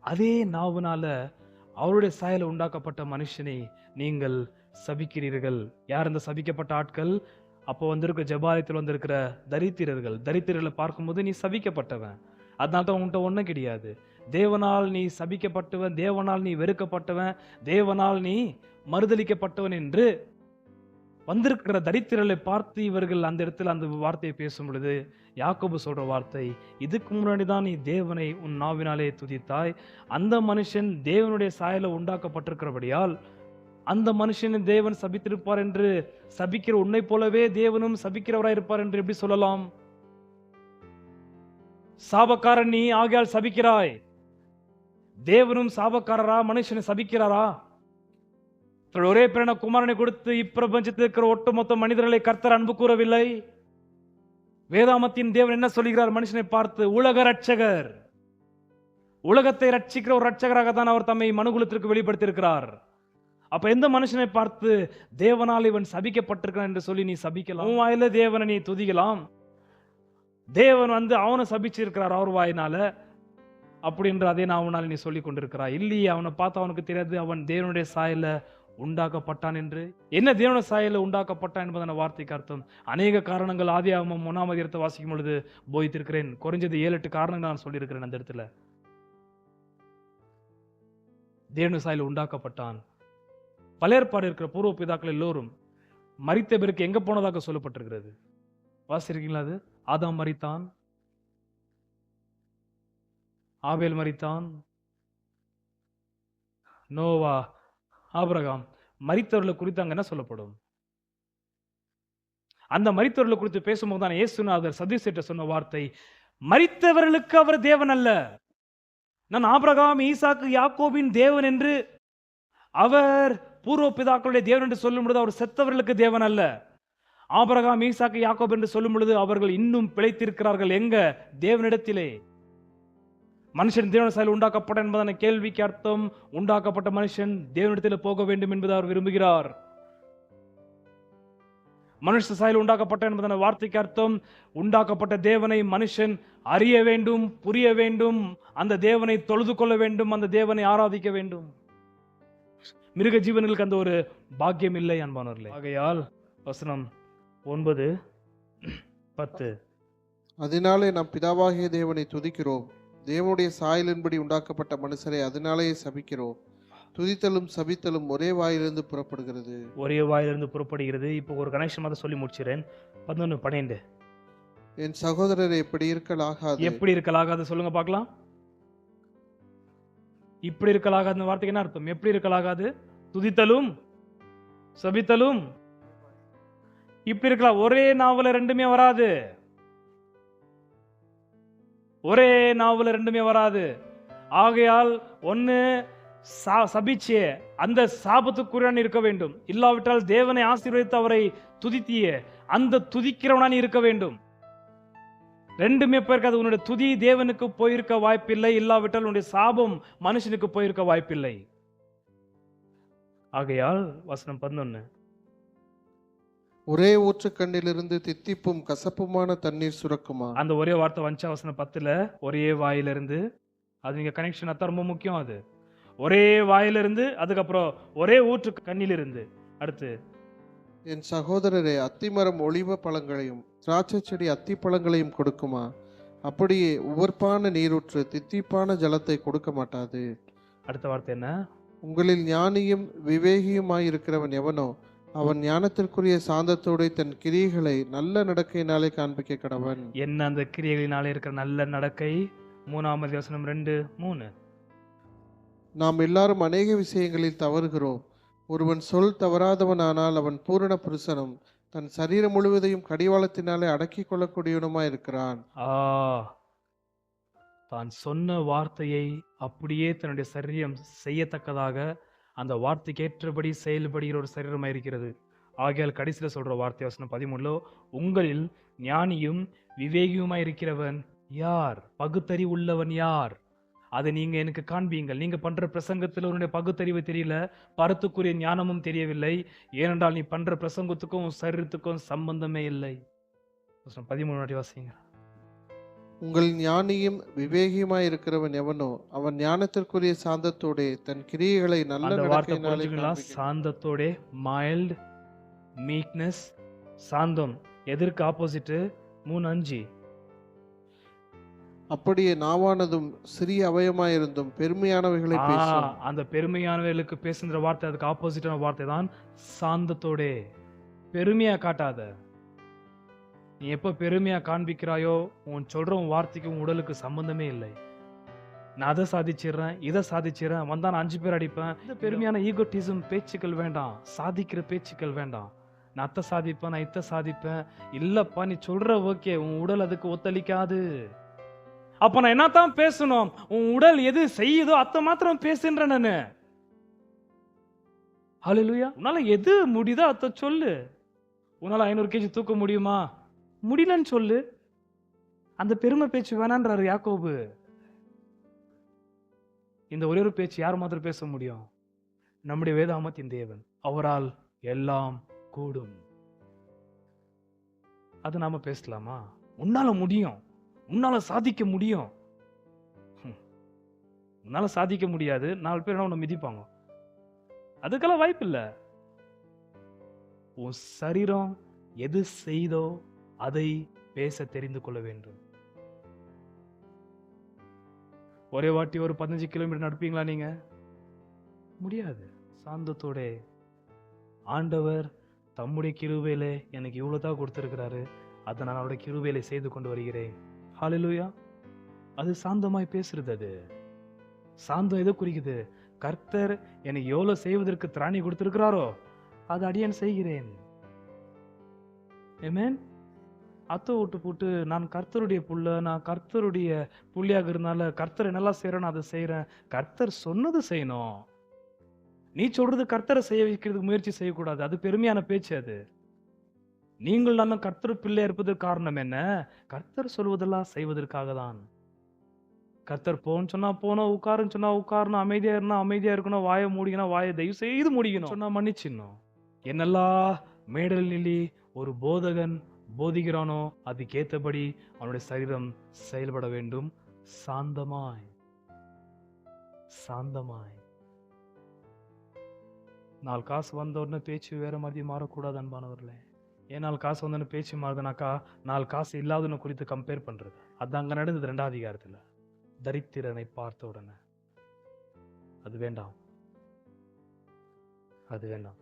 அதே நாவுனால அவருடைய சாயல உண்டாக்கப்பட்ட மனுஷனை நீங்கள் சபிக்கிறீர்கள். யார் அந்த சபிக்கப்பட்ட ஆட்கள்? அப்போ வந்திருக்க ஜெபாலயத்தில் வந்திருக்கிற தரித்திரர்கள். தரித்திரர்களை பார்க்கும்போது நீ சபிக்கப்பட்டவன், அதனால தான் உன்கிட்ட ஒன்றும் கிடையாது. தேவனால் நீ சபிக்கப்பட்டவன், தேவனால் நீ வெறுக்கப்பட்டவன், தேவனால் நீ மறுதளிக்கப்பட்டவன் என்று வந்திருக்கிற தரித்திரர்களை பார்த்து இவர்கள் அந்த இடத்துல அந்த வார்த்தையை பேசும் பொழுது யாக்கோபு சொல்ற வார்த்தை, இதுக்கு முன்னாடி தான் நீ தேவனை உன் நாவினாலே துதித்தாய், அந்த மனுஷன் தேவனுடைய சாயல உண்டாக்கப்பட்டிருக்கிறபடியால் அந்த மனுஷனை தேவன் சபித்திருப்பார் என்று, சபிக்கிற உன்னை போலவே தேவனும் சபிக்கிறவராய் இருப்பார் என்று எப்படி சொல்லலாம்? சாபக்காரன் நீ ஆகையால் சபிக்கிறாய். தேவனும் சாபக்காரரா? மனுஷனை சபிக்கிறாரா? ஒரே பிறன குமாரனை கொடுத்து இப்பிரபஞ்சத்தில் இருக்கிற ஒட்டுமொத்த மனிதர்களை கர்த்தர் அன்பு கூறவில்லை. வேதாமத்தின் தேவன் என்ன சொல்கிறார் மனுஷனை பார்த்து? உலக ரட்சகர். உலகத்தை ரட்சிக்கிற ஒரு ரட்சகராக தான் அவர் தம்மை மனுகுலத்திற்கு வெளிப்படுத்தியிருக்கிறார். அப்ப எந்த மனுஷனை பார்த்து தேவனால் இவன் சபிக்கப்பட்டிருக்கான் என்று சொல்லி நீ சபிக்கலாம்? உன் வாயில தேவனை நீ துதிக்கலாம். தேவன் வந்து அவனை சபிச்சிருக்கிறார் அவர் வாயினால, அப்படின்ற அதே நாவனால நீ சொல்லி கொண்டிருக்கிறாய். இல்லையே, அவனை பார்த்து அவனுக்கு தெரியாது அவன் தேவனுடைய சாயல உண்டாக்கப்பட்டான் என்று. என்ன தேவனுடைய சாயல உண்டாக்கப்பட்டான் என்பதான வார்த்தைக்கு அர்த்தம் அநேக காரணங்கள் ஆதியாகமம் 1ஆம் அதிகாரத்தை வாசிக்கும் பொழுது போதித்திருக்கிறேன். குறைஞ்சது 7-8 காரணங்கள் நான் சொல்லியிருக்கிறேன். அந்த இடத்துல தேவனுடைய சாயல உண்டாக்கப்பட்டான். பழையற்பாடு இருக்கிற பூர்வ பிதாக்கள் எல்லோரும் மரித்த பிறகு எங்க போனதாக சொல்லப்பட்டிருக்கிறது, வாசிருக்கீங்களா? அது ஆதாம் மரித்தான், ஆபேல் மரித்தான், நோவா, ஆபிரகாம். மரித்தவர்களை குறித்து அங்க என்ன சொல்லப்படும்? அந்த மரித்தவர்களை குறித்து பேசும்போது தான் இயேசுநாதர் சதுசேயர்ட்ட சொன்ன வார்த்தை, மரித்தவர்களுக்கு அவர் தேவன் அல்ல. நான் ஆபிரகாம், ஈசாக்கு, யாக்கோபின் தேவன் என்று அவர் பூர்வ பிதாக்களுடைய தேவன் என்று சொல்லும் பொழுது அவர் செத்தவர்களுக்கு தேவன் அல்ல. ஆபிரகாம், ஈசாக்கு, யாக்கோப் என்று சொல்லும் பொழுது அவர்கள் இன்னும் பிழைத்திருக்கிறார்கள். எங்க? தேவனிடத்திலே. மனுஷன் தேவனுடைய சாயலில் உண்டாக்கப்பட்ட என்பதான கேள்விக்கு அர்த்தம் உண்டாக்கப்பட்ட மனுஷன் தேவனிடத்தில் போக வேண்டும் என்பதை அவர் விரும்புகிறார். மனுஷ சாயல் உண்டாக்கப்பட்ட என்பதன வார்த்தைக்கு அர்த்தம் உண்டாக்கப்பட்ட தேவனை மனுஷன் அறிய வேண்டும், புரிய வேண்டும், அந்த தேவனை தொழுது கொள்ள வேண்டும், அந்த தேவனை ஆராதிக்க வேண்டும். மிருக ஜீவன்களுக்கு அந்த ஒரு பாக்கியம் இல்லை அன்பானவர்களே. ஆகையால் வசனம் 9, 10. அதனாலே நாம் பிதாவாகிய தேவனை துதிக்கிறோம். தேவனுடைய சாயலின்படி உண்டாக்கப்பட்ட மனுஷரை அதனாலேயே சபிக்கிறோம். துதித்தலும் சபித்தலும் ஒரே வாயிலிருந்து புறப்படுகிறது. ஒரே வாயிலிருந்து புறப்படுகிறது. இப்போ ஒரு கனெக்ஷன் மாதிரி சொல்லி முடிச்சிறேன். 11, 12. என் சகோதரரை எப்படி இருக்கலாகாது. எப்படி இருக்கலாகாது சொல்லுங்க பார்க்கலாம். இப்படி இருக்கலாகாது வார்த்தைக்கு என்ன அர்த்தம்? எப்படி இருக்கலாகாது? துதித்தலும் சபித்தலும் இப்படி இருக்கலாம். ஒரே நாவல ரெண்டுமே வராது. ஒரே நாவல ரெண்டுமே வராது. ஆகையால் ஒன்னு சபிச்சே அந்த சாபத்துக்குரியவன் இருக்க வேண்டும். இல்லாவிட்டால் தேவனை ஆசீர்வதித்து அவரை துதித்திய அந்த துதிக்கிறவனான் இருக்க வேண்டும். ரெண்டுமே போயிருக்காது. உன்னுடைய துதி தேவனுக்கு போயிருக்க வாய்ப்பில்லை, இல்லாவிட்டால் உன்னுடைய சாபம் மனுஷனுக்கு போயிருக்க வாய்ப்பில்லை. ஆகையால் வசனம் 11. ஒரே ஊற்றுக்கண்ணிலிருந்து தித்திப்பும் கசப்புமான தண்ணீர் சுரக்குமா. அந்த ஒரே வார்த்தை வந்துச்சா வசனம் 10ல, ஒரே வாயிலிருந்து. அது நீங்க கனெக்ஷன் அதான் ரொம்ப முக்கியம். அது ஒரே வாயிலிருந்து, அதுக்கப்புறம் ஒரே ஊற்று கண்ணிலிருந்து. அடுத்து என் சகோதரரே அத்திமரம் ஒலிவ பழங்களையும் திராட்சை செடி அத்தி பழங்களையும் கொடுக்குமா. அப்படியே உவர்ப்பான நீரூற்று தித்திப்பான ஜலத்தை கொடுக்க மாட்டாது. அடுத்த வார்த்தை என்ன? உங்களில் ஞானியும் விவேகியுமாயிருக்கிறவன் எவனோ அவன் ஞானத்திற்குரிய சாந்தத்தோடு தன் கிரியைகளை நல்ல நடக்கையினாலே காண்பிக்க கடவன். என்ன அந்த கிரியைகளினாலே இருக்கிற நல்ல நடக்கை? 3ஆம் வசனம் 2, 3. நாம் எல்லாரும் அநேக விஷயங்களில் தவறுகிறோம். ஒருவன் சொல் தவறாதவனானால் அவன் பூரண புருஷனும் தன் சரீரம் முழுவதையும் கடிவாளத்தினாலே அடக்கி கொள்ளக்கூடியவனுமாய் இருக்கிறான். தான் சொன்ன வார்த்தையை அப்படியே தன்னுடைய சரீரம் செய்யத்தக்கதாக அந்த வார்த்தைக்கு ஏற்றபடி செயல்படுகிற ஒரு சரீரமாக இருக்கிறது. ஆகையால் கடைசியில் சொல்ற வார்த்தை வசனம் 13, உங்களில் ஞானியும் விவேகியுமாய் இருக்கிறவன் யார்? பகுத்தறிவு உள்ளவன் யார்? அதை நீங்க எனக்கு காண்பீங்கள். நீங்க பண்ற பிரசங்கத்தில் உன்னுடைய பகுத்தறிவு தெரியல, பரத்துக்குரிய ஞானமும் தெரியவில்லை. ஏனென்றால் நீ பண்ற பிரசங்கத்துக்கும் சரீரத்துக்கும் சம்பந்தமே இல்லை. 13 வாசிங்க. உங்கள் ஞானியும் விவேகியுமாய் இருக்கிறவன் எவனோ அவன் ஞானத்திற்குரிய சாந்தத்தோட தன் கிரியைகளை நல்ல நடக்கையினாலே காண்பிக்க. சாந்தத்தோட, மைல்ட், மீக்னஸ், சாந்தம் எதற்கு ஆப்போசிட்? 3:5. அப்படியே நாவானதும் சிறிய அவயமாயிருந்தும் பெருமையானவைகளை பேசும். அந்த பெருமையானவைகளுக்கு பேசுகிற வார்த்தை அதுக்கு ஆப்போசிட்டான வார்த்தை தான் சாந்தத்தோட. பெருமையா காட்டாத. நீ எப்ப பெருமையா காண்பிக்கிறாயோ உன் சொல்ற உன் வார்த்தைக்கு உன் உடலுக்கு சம்பந்தமே இல்லை. நான் அதை சாதிச்சிடுறேன், இதை சாதிச்சிடறேன், வந்தா நான் 5 பேர் அடிப்பேன். இந்த பெருமையான ஈகோட்டிசம் பேச்சுக்கள் வேண்டாம், சாதிக்கிற பேச்சுக்கள் வேண்டாம். நான் அத்தை சாதிப்பேன், நான் இத்தை சாதிப்பேன். இல்லப்பா, நீ சொல்ற ஓகே, உன் உடல் அதுக்கு ஒத்தளிக்காது. அப்ப நான் என்னத்தான் பேசணும்? உன் உடல் எது செய்யுதோ அத்தை மாத்திரம் பேசுன்ற நானு. ஹல்லேலூயா. உன்னால எது முடியுதோ அத்தை சொல்லு. உன்னால 500 kg தூக்க முடியுமா? முடியலன்னு சொல்லு. அந்த பெருமை பேச்சு வேணான்றாரு யாக்கோபு. இந்த ஒரே ஒரு பேச்சு யார் மாத்திரம் பேச முடியும்? நம்முடைய வேதாமத்தின் தேவன். அவரால் எல்லாம் கூடும். அது நாம பேசலாமா? உன்னால முடியும், உன்னால சாதிக்க முடியும். உன்னால சாதிக்க முடியாது, 4 பேர் உன்னை மிதிப்பாங்க. அதுக்கெல்லாம் வாய்ப்பு இல்லை. உன் சரீரம் எது செய்தோ அதை பேச தெரிந்து கொள்ள வேண்டும். ஒரே வாட்டி ஒரு 15 கிலோமீட்டர் நடப்பீங்களா நீங்க? முடியாது. சாந்தத்தோட ஆண்டவர் தம்முடைய கிருபையிலே எனக்கு இவ்வளவுதான் கொடுத்திருக்கிறாரு, அதை நான் அவருடைய கிருபையிலே செய்து கொண்டு வருகிறேன். ஹல்லேலூயா. அது சாந்தமாய் பேசுறது. அது சாந்தம் எதை குறிக்குது? கர்த்தர் எனக்கு எவ்வளவு செய்வதற்கு திராணி கொடுத்திருக்கிறாரோ அது அடியேன் செய்கிறேன். ஆமென். அத்தை விட்டு போட்டு நான் கர்த்தருடைய புள்ள, நான் கர்த்தருடைய புள்ளியாக இருந்தால கர்த்தர் என்னெல்லாம் செய்யறேன்னு அதை செய்யறேன். கர்த்தர் சொன்னது செய்யணும். நீ சொல்றது கர்த்தரை செய்ய வைக்கிறதுக்கு முயற்சி செய்யக்கூடாது. அது பெருமையான பேச்சு. அது நீங்கள் நானும் கர்த்தர் பிள்ளை இருப்பதற்கு காரணம் என்ன? கர்த்தர் சொல்வதெல்லாம் செய்வதற்காக தான். கர்த்தர் போன்னு சொன்னா போனோம், உட்காருன்னு சொன்னா உட்காரணும், அமைதியா இருந்தா அமைதியா இருக்கணும், வாயை மூடிக்கணும், வாயை தயவு செய்து முடிக்கணும், சொன்னா மன்னிச்சிடணும். என்னெல்லாம் மேடல் நிலி ஒரு போதகன் போதிக்கிறானோ அதுக்கேற்றபடி அவனுடைய சரீரம் செயல்பட வேண்டும். சாந்தமாய் சாந்தமாய். 4 காசு வந்த உடனே பேச்சு வேற மாதிரி மாறக்கூடாது அன்பானவர்களே. ஏன் 4 காசு வந்தோன்னு பேச்சு மாறுதுனாக்கா 4 காசு இல்லாதவனை குறித்து கம்பேர் பண்றது. அது அங்க நடந்தது 2ஆம் அதிகாரத்துல. தரித்திரனை பார்த்த உடனே அது வேண்டாம், அது வேண்டாம்.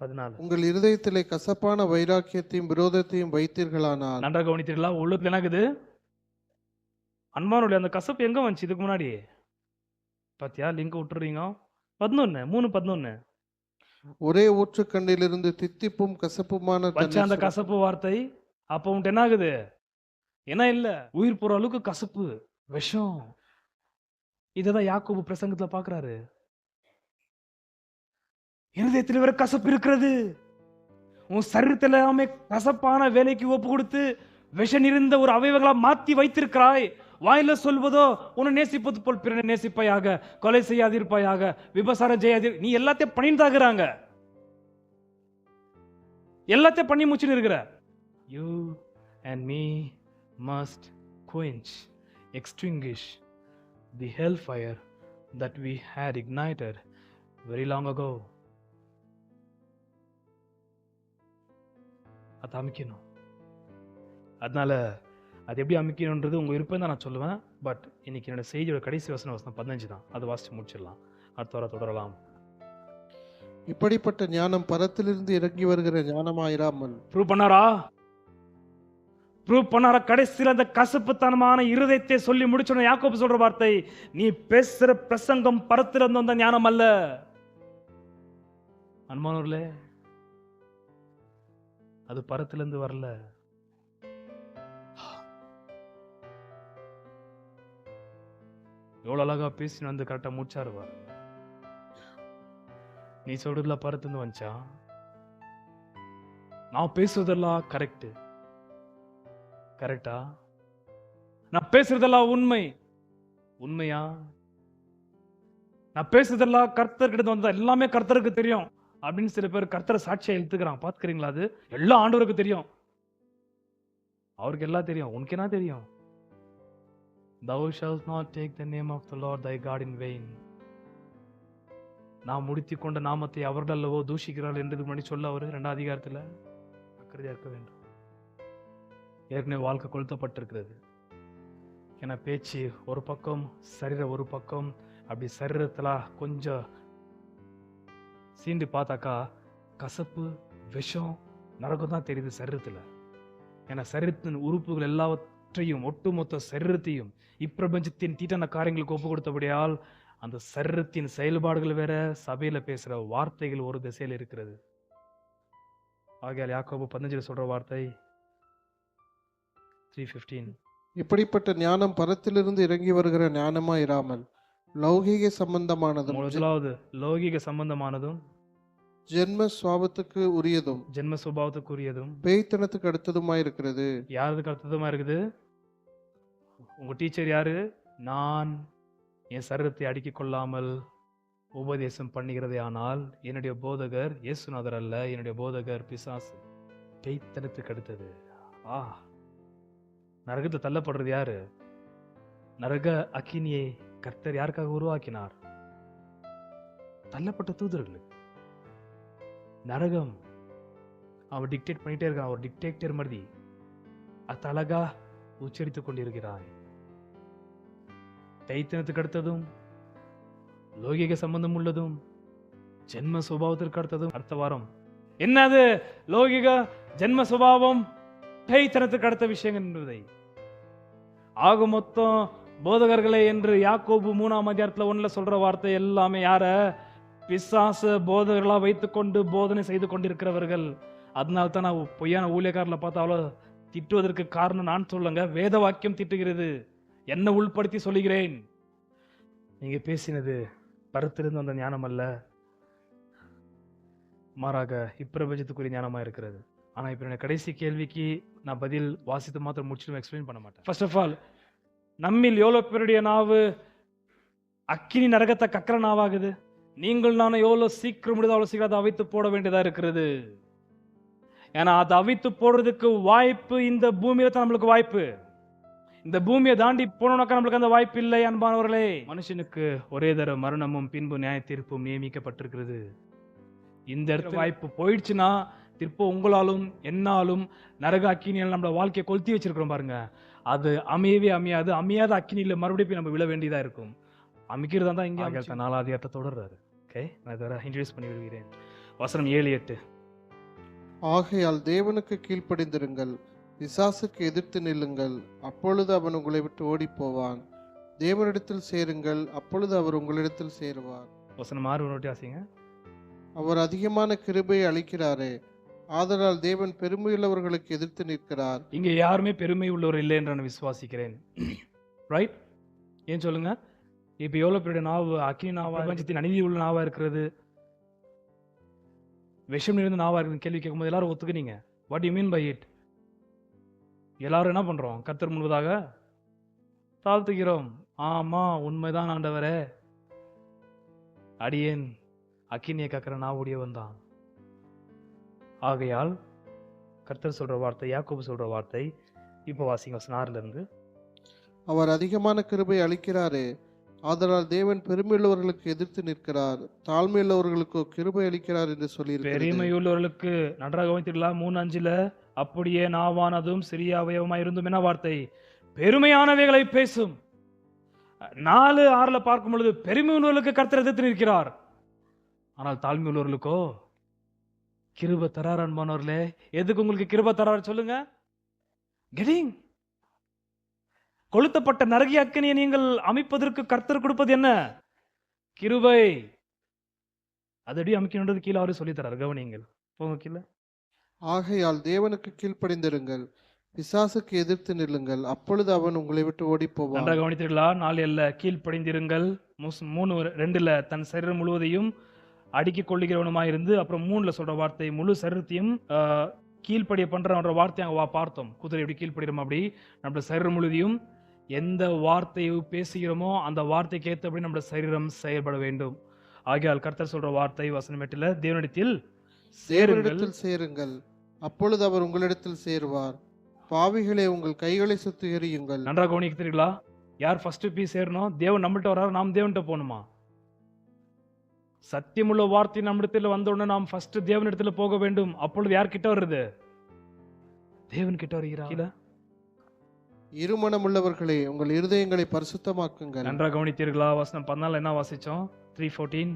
14. உங்கள் இருதயத்திலே கசப்பான வைராக்கியத்தையும் விரோதத்தையும் வைத்தீர்களானால். நன்றாக கவனித்தீர்களா? உள்ளத்துல என்ன இருக்குது? அன்பானவர்களே, அந்த கசப்பு எங்க வந்துச்சு இதுக்கு முன்னாடி? பாத்தியா, லிங்க் விட்டுறீங்க. 11 3:11 ஒரே ஊற்றுக்கண்ணிலிருந்து தித்திப்பும் கசப்புமான வச்ச தண்ணீர் அந்த கசப்பு வார்த்தை அப்ப உன்ட்டு என்ன ஆகுது? என்ன இல்ல, உயிர் போற அளவுக்கு கசப்பு, விஷம். இததான் யாக்கோபு பிரசங்கத்துல பாக்குறாரு. இருதயத்தில் வர கசப்பு இருக்கிறது. உன் சரீரத்தில் எல்லாமே கசப்பான வேலைக்கு ஒப்பு கொடுத்து விஷ நிறைந்த ஒரு அவயவங்களா மாத்தி வைத்திருக்கிறாய். வாயில சொல்வதோ உன்னை நேசிப்பது போல் பிறனை நேசிப்பாயாக, கொலை செய்யாதிருப்பாயாக, விபசாரம் செய்யாதி, நீ எல்லாத்தையும் பண்ணிட்டாக்குறாங்க, எல்லாத்தையும் பண்ணி முடிச்சுன்னு இருக்கிற. You and me must quench, extinguish the hellfire that we had ignited very long ago. அது அமைக்கணும். அதனால அது எப்படி அமைக்கணுன்றது உங்க விருப்பம் தான் நான் சொல்லுவேன். பட் இன்னைக்கு என்னோட செய்தியோட கடைசி வசனம் 15 தான். அது வாசிச்சு முடிச்சிடலாம். அடுத்த வாரம் தொடரலாம். இப்படிப்பட்ட ஞானம் பரத்திலிருந்து இறங்கி வருகிற ஞானமாயிராமல். ப்ரூவ் பண்ணாரா? ப்ரூவ் பண்ணாரா? கடைசியில் அந்த கசப்புத்தனமான இருதயத்தை சொல்லி முடிச்சோன்னு யாக்கோபு சொல்ற வார்த்தை, நீ பேசுற பிரசங்கம் பரத்திலிருந்து வந்த ஞானம் அல்ல. அன்பானவர்களே, அது பரத்திலிருந்து வரல. எவ்வளவு அழகா பேசி வந்து கரெக்டா முடிச்சாரு பாரு. நீ சொல்றதுல பரத்திலிருந்து வந்துச்சா? நான் பேசுறதெல்லாம் கரெக்ட், கரெக்டா? நான் பேசுறதெல்லாம் உண்மை, உண்மையா? நான் பேசுறதெல்லாம் கர்த்தர்கிட்ட வந்தா எல்லாமே கர்த்தருக்கு தெரியும் அப்படின்னு சில பேர் கர்த்தரை சாட்சியா எழுத்துக்கிறான். பாத்துக்கிறீங்களா? அது எல்லாம் ஆண்டவருக்கு தெரியும். அவருக்கு எல்லாம் தெரியும். உனக்கு என்ன தெரியும்? Thou shalt not take the name of the Lord thy God in vain. நாம் முடித்து கொண்ட நாமத்தை அவர்கள் அல்லவோ தூஷிக்கிறாள் என்றதுக்கு முன்னாடி சொல்ல அவரு 2ஆம் அதிகாரத்துல அக்கறையா இருக்க வேண்டும். ஏற்கனவே வாழ்க்கை கொளுத்தப்பட்டிருக்கிறது. ஏன்னா பேச்சு ஒரு பக்கம், சரீரம் ஒரு பக்கம். அப்படி சரீரத்துல கொஞ்சம் சீண்டு பார்த்தாக்கா கசப்பு, விஷம், நரகம் தான் தெரியுது சரீரத்துல. ஏன்னா சரீரத்தின் உறுப்புகள் எல்லாவற்றையும், ஒட்டுமொத்த சரீரத்தையும் இப்பிரபஞ்சத்தின் தீட்டான காரியங்களுக்கு ஒப்பு கொடுத்தபடியால் அந்த சரீரத்தின் செயல்பாடுகள் வேற, சபையில பேசுற வார்த்தைகள் ஒரு திசையில் இருக்கிறது. ஆகையால் யாக்கோபு 15 சொல்ற வார்த்தை 3:15, இப்படிப்பட்ட ஞானம் பரத்திலிருந்து இறங்கி வருகிற ஞானமாயிராமல் லௌகீக சம்பந்தமானதும் முதலாவது லௌகிக சம்பந்தமானதும் ஜென்ம சுவாபத்துக்கு உரியதும் ஜென்ம சுபாவத்துக்குரியதும் பேய்த்தனத்துக்கு அடுத்ததுமாயிருக்கிறது. யாருக்கு அடுத்ததுமா இருக்குது? உங்க டீச்சர் யாரு? நான் என் சரீரத்தை அடுக்கிக் கொள்ளாமல் உபதேசம் பண்ணுகிறதே ஆனால் என்னுடைய போதகர் இயேசுநாதர் அல்ல, என்னுடைய போதகர் பிசாசு. பேய்த்தனத்துக்கு அடுத்தது. நரகத்தை தள்ளப்படுறது யாரு? நரக அக்கினியை கர்த்தர் யாருக்காக உருவாக்கினார்? தள்ளப்பட்ட தூதர்களுக்கு. நரகம் அவன் டிக்டேட் பண்ணிட்டே இருக்கான். ஒரு டிக்டேட்டர் மாதிரி அது அழகா உச்சரித்துக் கொண்டிருக்கிறாய். தைத்தனத்துக்கு அடுத்ததும், லௌகிக சம்பந்தம் உள்ளதும், ஜென்ம சுபாவத்திற்கு அடுத்ததும். அடுத்த வாரம் என்னது? லௌகிக, ஜென்ம சுபாவம், தைத்தனத்துக்கு அடுத்த விஷயங்கள் என்பதை ஆக மொத்தம் போதகர்களே என்று யாக்கோபு 3ஆம் அதிகாரத்துல 1 சொல்ற வார்த்தை எல்லாமே யார? பிசாச போதகர்களா வைத்துக்கொண்டு போதனை செய்து கொண்டிருக்கிறவர்கள். அதனால தான் நான் பொய்யான ஊழியக்காரர்களை பார்த்து அவ்வளோ திட்டுவதற்கு காரணம் நான் சொல்லுங்க, வேத வாக்கியம் திட்டுகிறது. என்ன உள்படுத்தி சொல்லுகிறேன். நீங்க பேசினது பரத்திலிருந்து வந்த ஞானம் அல்ல, மாறாக இப்பிரபஞ்சத்துக்குரிய ஞானமா இருக்கிறது. ஆனா இப்ப என்னோட கடைசி கேள்விக்கு நான் பதில் வாசித்து மாத்திரம் முடிச்சுட்டு எக்ஸ்பிளைன் பண்ண மாட்டேன். ஃபர்ஸ்ட் ஆஃப் ஆல், நம்மில் எவ்வளவு பேருடைய நாவு அக்கினி நரகத்தை கக்கிற நாவாகுது? நீங்கள் நானும் எவ்வளவு சீக்கிரம் முடியாது அவ்வளவு சீக்கிரம் அதை அவைத்து போட வேண்டியதா இருக்கிறது. ஏன்னா அதை அவித்து போடுறதுக்கு வாய்ப்பு இந்த பூமியில தான் நம்மளுக்கு வாய்ப்பு. இந்த பூமியை தாண்டி போனோம்னாக்கா நம்மளுக்கு அந்த வாய்ப்பு இல்லை. அன்பானவர்களே, மனுஷனுக்கு ஒரே தர மரணமும் பின்பு நியாய தீர்ப்பும் நியமிக்கப்பட்டிருக்கிறது. இந்த இடத்துல வாய்ப்பு போயிடுச்சுன்னா திருப்ப உங்களாலும் என்னாலும் நரக அக்கினியால் நம்ம வாழ்க்கையை கொளுத்தி வச்சிருக்கிறோம் பாருங்க, அது அமையவே அமையாது. அமையாத அக்கினியில மறுபடியும் போய் நம்ம விழ வேண்டியதா இருக்கும். அமைக்கிறதா தான் இங்கே 4வது அதிகாரத்தை தொடர்றாரு. ஓகே, நான் இதை இன்ட்ரடியூஸ் பண்ணி விடுகிறேன். வசனம் 7-8. ஆகையால் தேவனுக்கு கீழ்ப்படிந்திருங்கள், பிசாசுக்கு எதிர்த்து நில்லுங்கள், அப்பொழுது அவன் உங்களை விட்டு ஓடி போவான். தேவனிடத்தில் சேருங்கள், அப்பொழுது அவர் உங்களிடத்தில் சேருவார். வசனம் 6 வாசிங்க. அவர் அதிகமான கிருபையை அளிக்கிறாரே, ஆதலால் தேவன் பெருமையுள்ளவர்களுக்கு எதிர்த்து நிற்கிறார். இங்க யாருமே பெருமை உள்ளவர் இல்லை என்று நான் விசுவாசிக்கிறேன். ரைட்? ஏன் சொல்லுங்க? இப்ப எவ்வளவு பேருடைய நாவு அக்கினி நாவா, பிரபஞ்சத்தின் அநீதி உள்ள நாவா இருக்கிறது, விஷம் நிறைந்த நாவா இருக்குது கேள்வி கேட்கும்போது எல்லாரும் ஒத்துக்குனீங்க. What you mean by it? எல்லாரும் என்ன பண்றோம்? கர்த்தர் முன்பதாக தாழ்த்துகிறோம். ஆமா, உண்மைதான் ஆண்டவரே, அடியேன் அக்கினியை கக்கிற நாவுடையவன் தான். ஆகையால் கர்த்தர் சொல்ற வார்த்தை, யாக்கோபு சொல்ற வார்த்தை இப்போ வாசிங்க வசனம் 6 இருந்து. அவர் அதிகமான கிருபை அளிக்கிறாரே, ஆதலால் தேவன் பெருமையுள்ளவர்களுக்கு எதிர்த்து நிற்கிறார், தாழ்மையுள்ளவர்களுக்கு கிருபை அளிக்கிறார் என்று சொல்லியிருக்கிறது. பெருமையுள்ளவர்களுக்கு நன்றாக கவனித்தீர்களா? 3:5 அப்படியே நாவானதும் சிறிய அவயவமாய் இருந்தும் என்ன வார்த்தை? பெருமையானவைகளை பேசும். 4:6 பார்க்கும் பொழுது பெருமை உள்ளவர்களுக்கு கர்த்தர் எதிர்த்து நிற்கிறார், ஆனால் தாழ்மை உள்ளவர்களுக்கோ கிருபை தரார். அன்பானவர்களே, எதுக்கு உங்களுக்கு கிருபை தரார் சொல்லுங்க? கெட்டிங் கொளுத்தப்பட்ட நரகி அக்கினியை நீங்கள் அமைப்பதற்கு கர்த்தர் கொடுப்பது என்ன? கிருபை. அதடி அமைக்கணுன்றது கீழே அவரு சொல்லி தரார். கவனிங்கள், போங்க கீழே. ஆகையால் தேவனுக்கு கீழ்ப்படிந்திருங்கள், பிசாசுக்கு எதிர்த்து நில்லுங்கள், அப்பொழுது அவன் உங்களை விட்டு ஓடி போவான். நன்றாக கவனித்தீர்களா? 4 கீழ்ப்படிந்திருங்கள், 3 தன் சரீரம் முழுவதையும் அடுக்கிக் கொள்ளுகிறவனுமாயிருந்து, அப்புறம் 3 சொல்ற வார்த்தை முழு சரீரத்தையும் கீழ்ப்படிய பண்ற வார்த்தை அங்க பார்த்தோம். குதிரை எப்படி கீழ்ப்படுகிறோம், அப்படி நம்ம சரீரம் முழுவதையும் எந்த வார்த்தையை பேசுகிறோமோ அந்த வார்த்தைக்கு ஏற்றபடி நம்ம சரீரம் செயல்பட வேண்டும். ஆகையால் கர்த்தர் சொல்ற வார்த்தை வசனம் 8, தேவனிடத்தில் சேருங்கள், அப்பொழுது அவர் உங்களிடத்தில் சேருவார். பாவிகளே, உங்கள் கைகளை சுத்திகரியுங்கள். நன்றாக கவனிக்கிறீர்களா? யார் ஃபர்ஸ்ட் போய் சேரணும்? தேவன் நம்மள்ட்ட வர்றாரு, நாம் தேவன்கிட்ட போகணுமா? சத்தியமுள்ள வார்த்தை நம்மிடத்தில் வந்த உடனே நாம் ஃபர்ஸ்ட் தேவனிடத்துல போக வேண்டும். அப்பொழுது யார் கிட்ட வருது? தேவன் கிட்ட வருகிறார். இருமனமுள்ளவர்களே, உங்கள் இருதயங்களை பரிசுத்தமாக்குங்கள். நன்றாக கவனித்தீர்களா? வசனம் 14 என்ன வாசிச்சோம்? 3:14.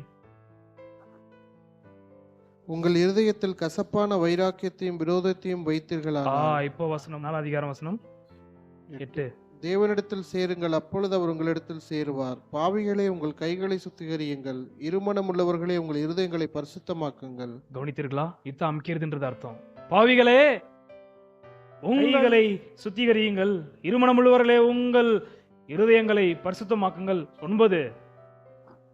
உங்கள் இருதயத்தில் கசப்பான வைராக்கியத்தையும் விரோதத்தையும் வைத்தீர்களா? இப்போ வசனம் 4 அதிகாரம் வசனம் 8. தேவனிடத்தில் சேருங்கள், அப்பொழுது அவர் உங்களிடத்தில் சேருவார். பாவிகளே, உங்கள் கைகளை சுத்திகரியுங்கள், இருமனமுள்ளவர்களே, உங்கள் இருதயங்களை பரிசுத்தமாக்குங்கள். கவனித்தீர்களா? இதான் அமைக்கிறதுன்றது அர்த்தம். பாவிகளே, உங்களை சுத்திகரியுங்கள், இருமனமுள்ளவர்களே, உங்கள் இருதயங்களை பரிசுத்தமாக்குங்கள். 9,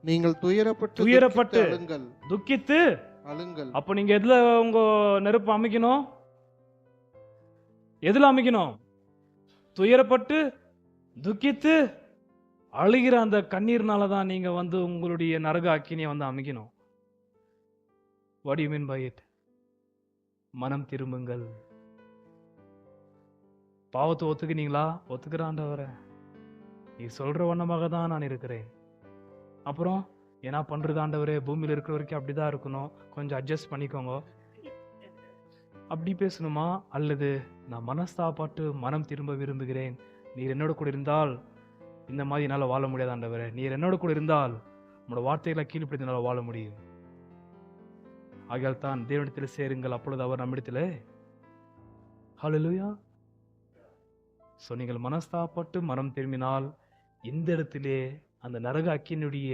நீங்கள் துயரப்பட்டு துக்கித்து அழுங்கள். அப்ப நீங்க எதுல உங்க நெருப்பு அமைக்கணும்? எதுல அமைக்கணும்? துயரப்பட்டு துக்கித்து அழுகிற அந்த கண்ணீர்னால தான் நீங்க உங்களுடைய நரக அக்கினியை அமைக்கணும். What you mean by it? மனம் திரும்புங்கள். பாவத்தை ஒத்துக்கினீங்களா? ஒத்துக்கிற ஆண்டவரே, நீ சொல்ற வண்ணமாக தான் நான் இருக்கிறேன். அப்புறம் என்ன பண்றது ஆண்டவரே? பூமியில் இருக்கிற வரைக்கும் அப்படிதான் இருக்கணும், கொஞ்சம் அட்ஜஸ்ட் பண்ணிக்கோங்க, அப்படி பேசணுமா? அல்லது நான் மனஸ்தாப்பட்டு மனம் திரும்ப விரும்புகிறேன், நீர் என்னோட கூட இருந்தால் இந்த மாதிரி என்னால் வாழ முடியாது ஆண்டவரே, நீர் என்னோட கூட இருந்தால் உங்களோட வார்த்தைகளை கீழ்ப்படுத்தி என்னால் வாழ முடியும். ஆகையால் தான் தேவனிடத்தில் சேருங்கள், அப்பொழுது அவர் நம்மிடத்தில். ஹல்லேலூயா. ஸோ நீங்கள் மனஸ்தாப்பட்டு மனம் திரும்பினால் இந்த இடத்திலே அந்த நரக அக்கினுடைய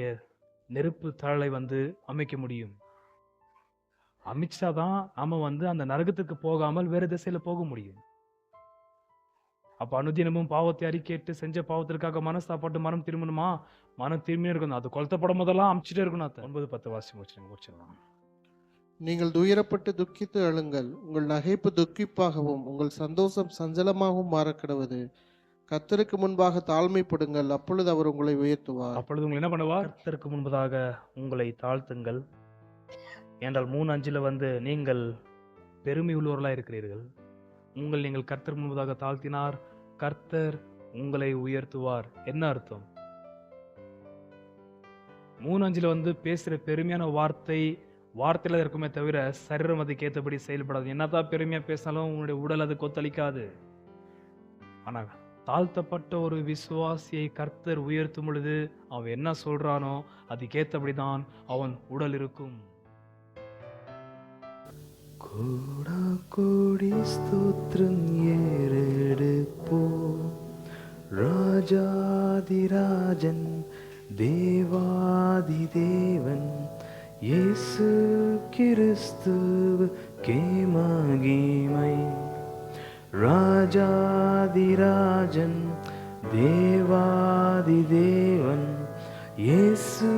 நெருப்பு தழலை அமைக்க முடியும். அமைச்சாதான் நாம அந்த நரகத்துக்கு போகாமல் வேற திசையில போக முடியும். அப்ப அனுதினமும் பாவத்தை அறிக்கையிட்டு செஞ்ச பாவத்திற்காக மனஸ்தாப்பட்டு மனம் திரும்பணுமா? மனம் திரும்பி இருக்கணும். அது கொளுத்தப்படும் போதெல்லாம் அமைச்சிட்டே இருக்கணும். 9-10 வாசி முடிச்சிடலாம். நீங்கள் துயரப்பட்டு துக்கித்து அழுங்கள், உங்கள் நகைப்பு துக்கிப்பாகவும் உங்கள் சந்தோஷம் சஞ்சலமாகவும் மாறக்கிடவது. கர்த்தருக்கு முன்பாக தாழ்மைப்படுங்கள், அப்பொழுது அவர் உங்களை உயர்த்துவார். அப்பொழுது உங்களை என்ன பண்ணுவார்? கர்த்தருக்கு முன்பதாக உங்களை தாழ்த்துங்கள். ஏன்றால் 3:5 நீங்கள் பெருமை உள்ளவர்களாக இருக்கிறீர்கள். நீங்கள் கர்த்தர் முன்பதாக தாழ்த்தினார், கர்த்தர் உங்களை உயர்த்துவார். என்ன அர்த்தம்? 3:5 பேசுற பெருமையான வார்த்தையில இருக்குமே தவிர சரீரம் அதுக்கு ஏற்றபடி செயல்படாது. என்னதான் பெருமையா பேசினாலும் உன்னுடைய உடல் அது கொத்தளிக்காது. ஆனா தாழ்த்தப்பட்ட ஒரு விசுவாசியை கர்த்தர் உயர்த்தும் பொழுது அவன் என்ன சொல்றானோ அதுக்கேற்றபடிதான் அவன் உடல் இருக்கும். கோடா கோடி ஸ்தோத்திரம் ஏறெடுப்போம், ராஜாதிராஜன் தேவாதி தேவன் இயேசு கிறிஸ்துவுக்கே மகிமை. ராஜாதிராஜன் தேவாதி தேவன் இயேசு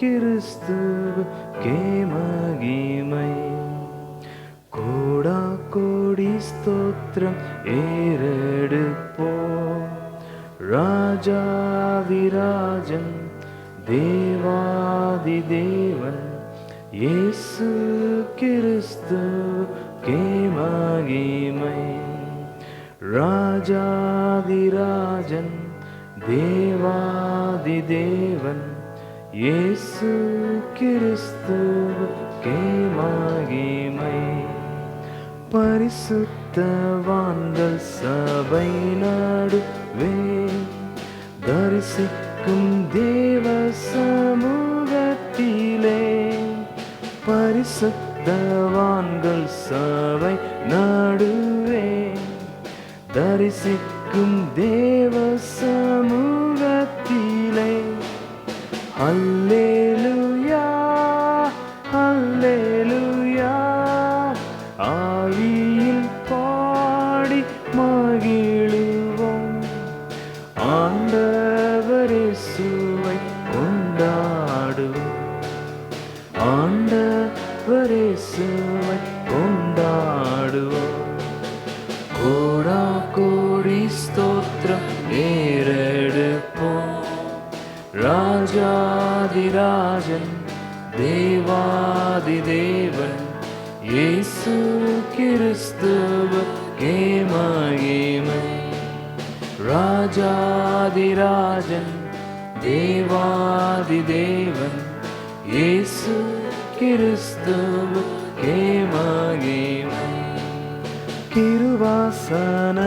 கிறிஸ்துவுக்கே மகிமை. கோடா கோடி ஸ்தோத்திரம் ஏறெடுப்போம், ராஜாதிராஜன் தேவாதி தேவன் இயேசு கிறிஸ்துவுக்கே மகிமை. ராஜாதிராஜன் தேவாதி தேவன் இயேசு கிறிஸ்துவுக்கே மகிமை. பரிசுத்தவான்கள் சபை நடுவே தரிசிக்கும் தேவ சமூகத்திலே, பரிசுத்தவான்கள் சபை நடுவே தரிசிக்கும் தேவ சமூகத்திலே, அல்லேலூயா அல்லேலூயா ஆவியில் பாடி மகிழுவோம், ஆண்டவர் இயேசுவை கொண்டாடுவோம், ஆண்டவர் இயேசுவை கொண்டாடுவோம். கோடா கோடி ஸ்தோத்திரம் ஏறெடுப்போம், ராஜாதிராஜன் தேவாதி தேவன் இயேசு கிறிஸ்துவுக்கே மகிமை. ராஜாதிராஜன் தேவாதி தேவன் இயேசு கிறிஸ்துவுக்கே மகிமை. கிருபாசன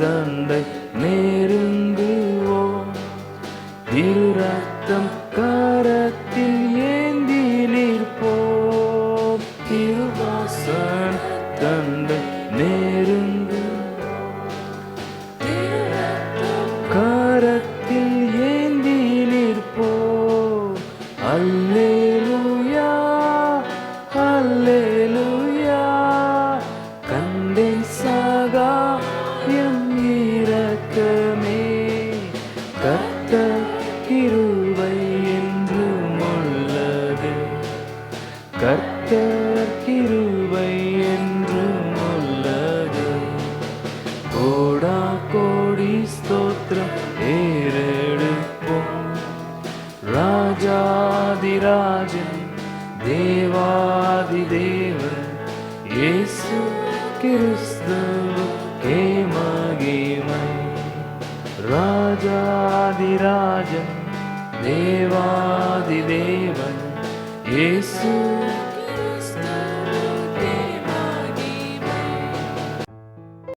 தண்டை நெருங்குவோம், திரு ரத்தம் கரத்தில் ஏந்தி நிற்போம். கிருபாசன தண்டை நெருங்குவோம், கரத்தில் ஏந்தி நிற்போம். அல்லேலூயா அல்லேலூயா கண்டேன் சகாயம் இரக்கமே, கர்த்தர் கிருபை என்றும் உள்ளது, கர்த்தர் கிருபை என்றும் உள்ளது. கோடா கோடி ஸ்தோத்திரம் ஏறெடுப்போம், ராஜாதிராஜன் தேவாதி தேவன் இயேசு கிறிஸ்துவுக்கே மகிமை. ராஜாதிராஜன் தேவாதி தேவன் இயேசு